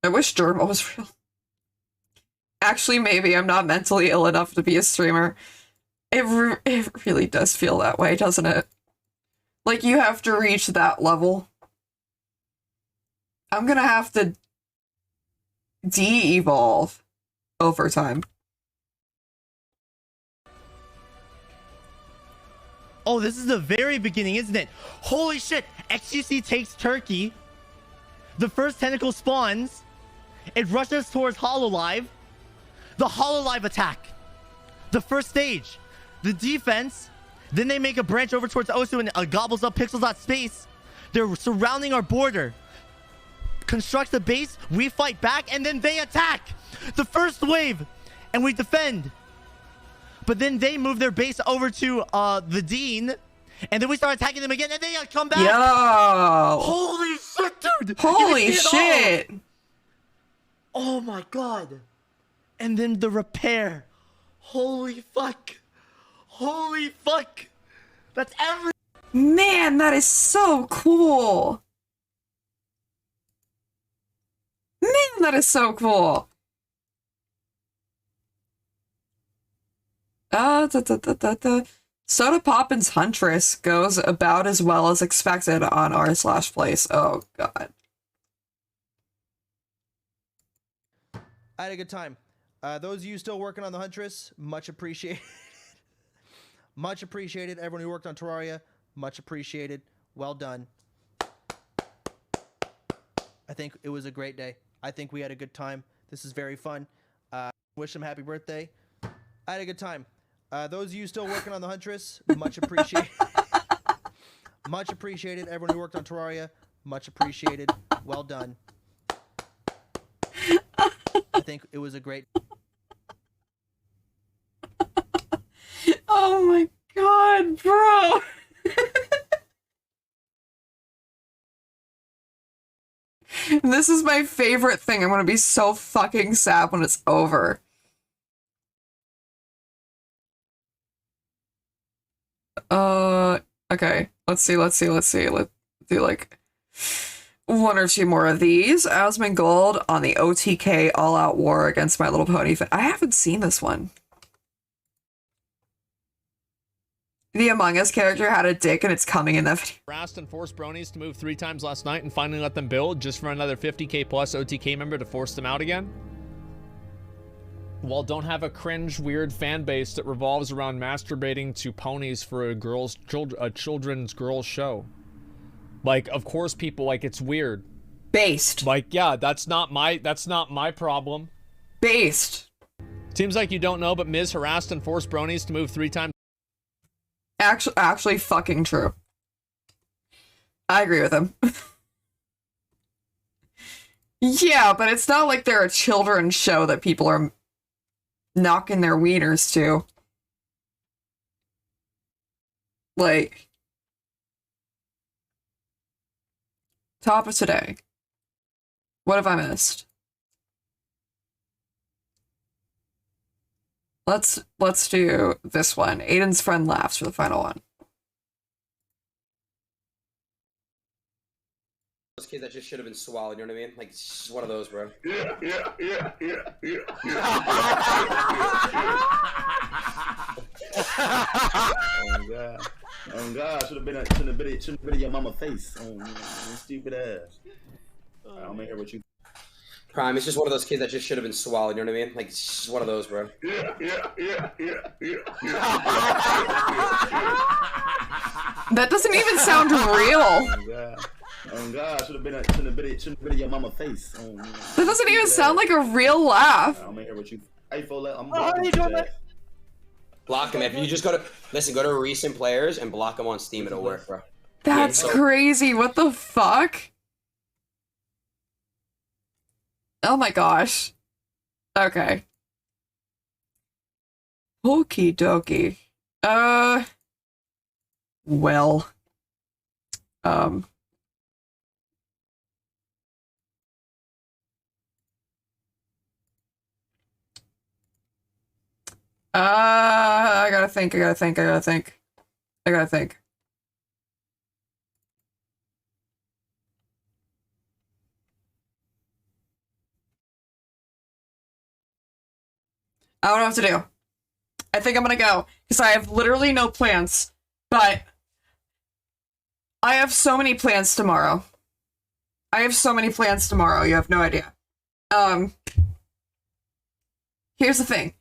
I wish Derma was real. Actually, maybe I'm not mentally ill enough to be a streamer. It really does feel that way, doesn't it? Like, you have to reach that level. I'm gonna have to de-evolve over time. Oh, this is the very beginning, isn't it? Holy shit! XQC takes Turkey. The first tentacle spawns. It rushes towards Hololive. The Hololive attack. The first stage. The defense. Then they make a branch over towards Osu and gobbles up Pixels.space. They're surrounding our border. constructs a base, we fight back, and then they attack the first wave, and we defend. But then they move their base over to the Dean, and then we start attacking them again, and they come back. Yo! Holy shit, dude! Holy shit! Oh my god! And then the repair. Holy fuck! Holy fuck! That's every. Man, that is so cool. Man, that is so cool. Soda Poppin's Huntress goes about as well as expected on r/place. Oh god. I had a good time. Those of you still working on the Huntress, much appreciated. Much appreciated. Everyone who worked on Terraria, much appreciated. Well done. I think it was a great day. I think we had a good time. This is very fun. Wish them happy birthday. I had a good time. Those of you still working on the Huntress, much appreciated. Much appreciated. Everyone who worked on Terraria, much appreciated. Well done. I think it was a great. Oh my god, bro. This is my favorite thing. I'm gonna be so fucking sad when it's over. Okay. Let's do like one or two more of these. Asmongold on the OTK all-out war against My Little Pony. I haven't seen this one. The Among Us character had a dick and it's coming in that video. Harassed and forced bronies to move 3 times last night and finally let them build just for another 50k plus OTK member to force them out again. Well, don't have a cringe, weird fan base that revolves around masturbating to ponies for a children's girls show. Like, of course people, like, it's weird. Based. Like, yeah, that's not my problem. Based. Seems like you don't know, but Ms. harassed and forced bronies to move 3 times. Actually fucking true. I agree with him. Yeah, but it's not like they're a children's show that people are knocking their wieners to. Like, top of today. What have I missed? Let's do this one. Aiden's friend laughs for the final one. Those kids that just should have been swallowed, you know what I mean? Like, it's just one of those, bro. Yeah. Oh God, shouldn't have been in your mama face. Oh, stupid ass. I'll make it with you. Prime, it's just one of those kids that just should have been swallowed, you know what I mean? Like, it's just one of those, bro. That doesn't even sound real. Oh God, shouldn't have been in your mama face. Oh, that doesn't even sound like a real laugh. I'll make it with you. Hey, Follett, I'm Block him. If you just go to recent players and block them on Steam, it'll work, bro. That's crazy. What the fuck? Oh my gosh. Okay. Okie dokie. Well. I gotta think. I don't know what to do. I think I'm gonna go, because I have literally no plans, but I have so many plans tomorrow. You have no idea. Here's the thing.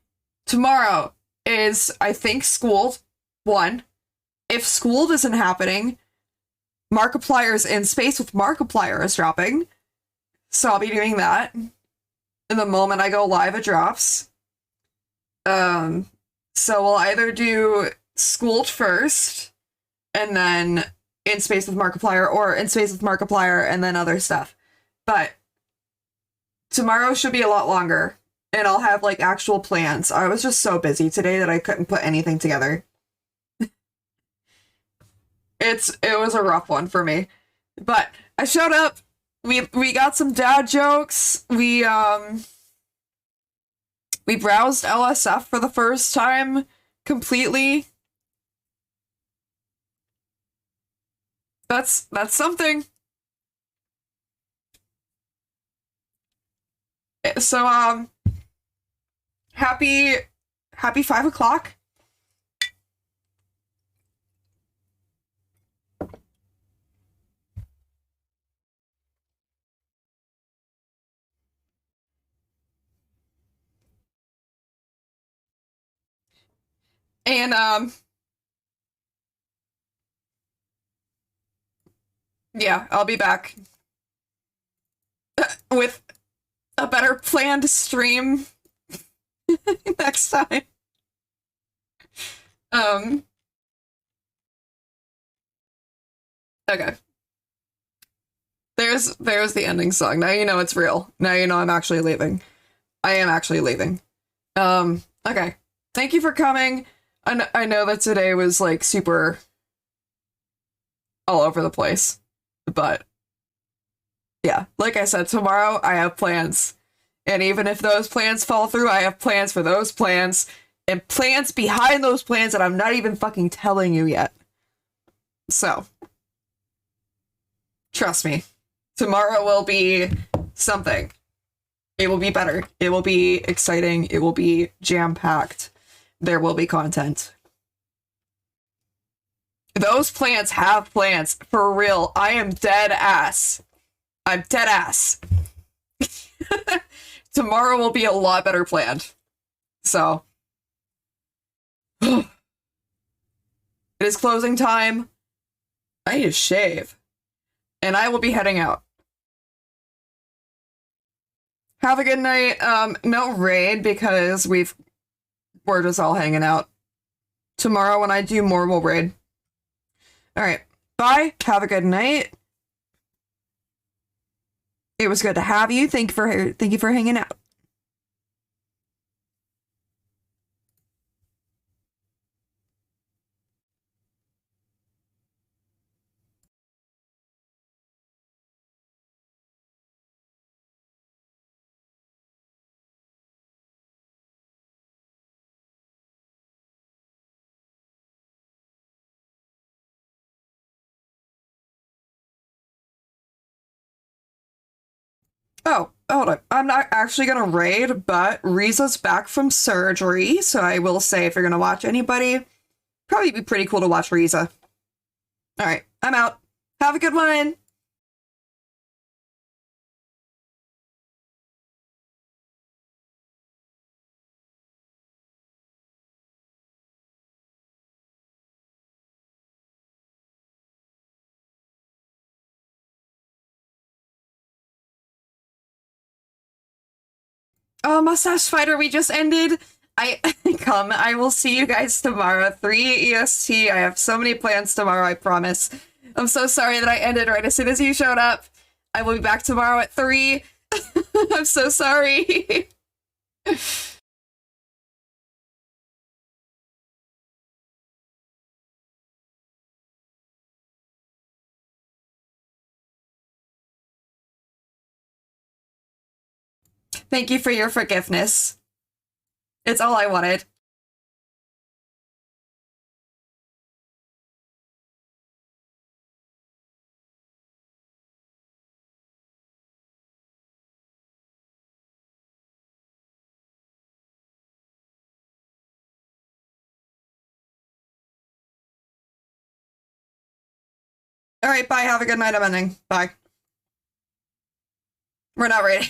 Tomorrow is, I think, Schooled 1. If Schooled isn't happening, Markiplier's In Space with Markiplier is dropping. So I'll be doing that. And the moment I go live, it drops. So we'll either do Schooled first, and then In Space with Markiplier, or In Space with Markiplier, and then other stuff. But tomorrow should be a lot longer, and I'll have like actual plans. I was just so busy today that I couldn't put anything together. It was a rough one for me. But I showed up. We got some dad jokes. We browsed LSF for the first time completely. That's something. So happy 5 o'clock. And yeah, I'll be back with a better planned stream next time. Okay. There's the ending song. Now you know it's real. Now you know I'm actually leaving. I am actually leaving. Okay. Thank you for coming. I know that today was like super all over the place, but yeah, like I said, tomorrow I have plans. And even if those plans fall through, I have plans for those plans and plans behind those plans that I'm not even fucking telling you yet. So, trust me, tomorrow will be something. It will be better. It will be exciting. It will be jam-packed. There will be content. Those plans have plans. For real. I am dead ass. I'm dead ass. Tomorrow will be a lot better planned. So. It is closing time. I need to shave. And I will be heading out. Have a good night. No raid because we're just all hanging out. Tomorrow when I do more, we'll raid. Alright. Bye. Have a good night. It was good to have you. Thank you for hanging out. Oh, hold on. I'm not actually gonna raid, but Riza's back from surgery, so I will say if you're gonna watch anybody, probably be pretty cool to watch Riza. Alright, I'm out. Have a good one! Oh, Mustache Fighter, we just ended. I will see you guys tomorrow, 3 EST. I have so many plans tomorrow, I promise. I'm so sorry that I ended right as soon as you showed up. I will be back tomorrow at 3. I'm so sorry. Thank you for your forgiveness. It's all I wanted. Alright, bye. Have a good night. I'm ending. Bye. We're not ready.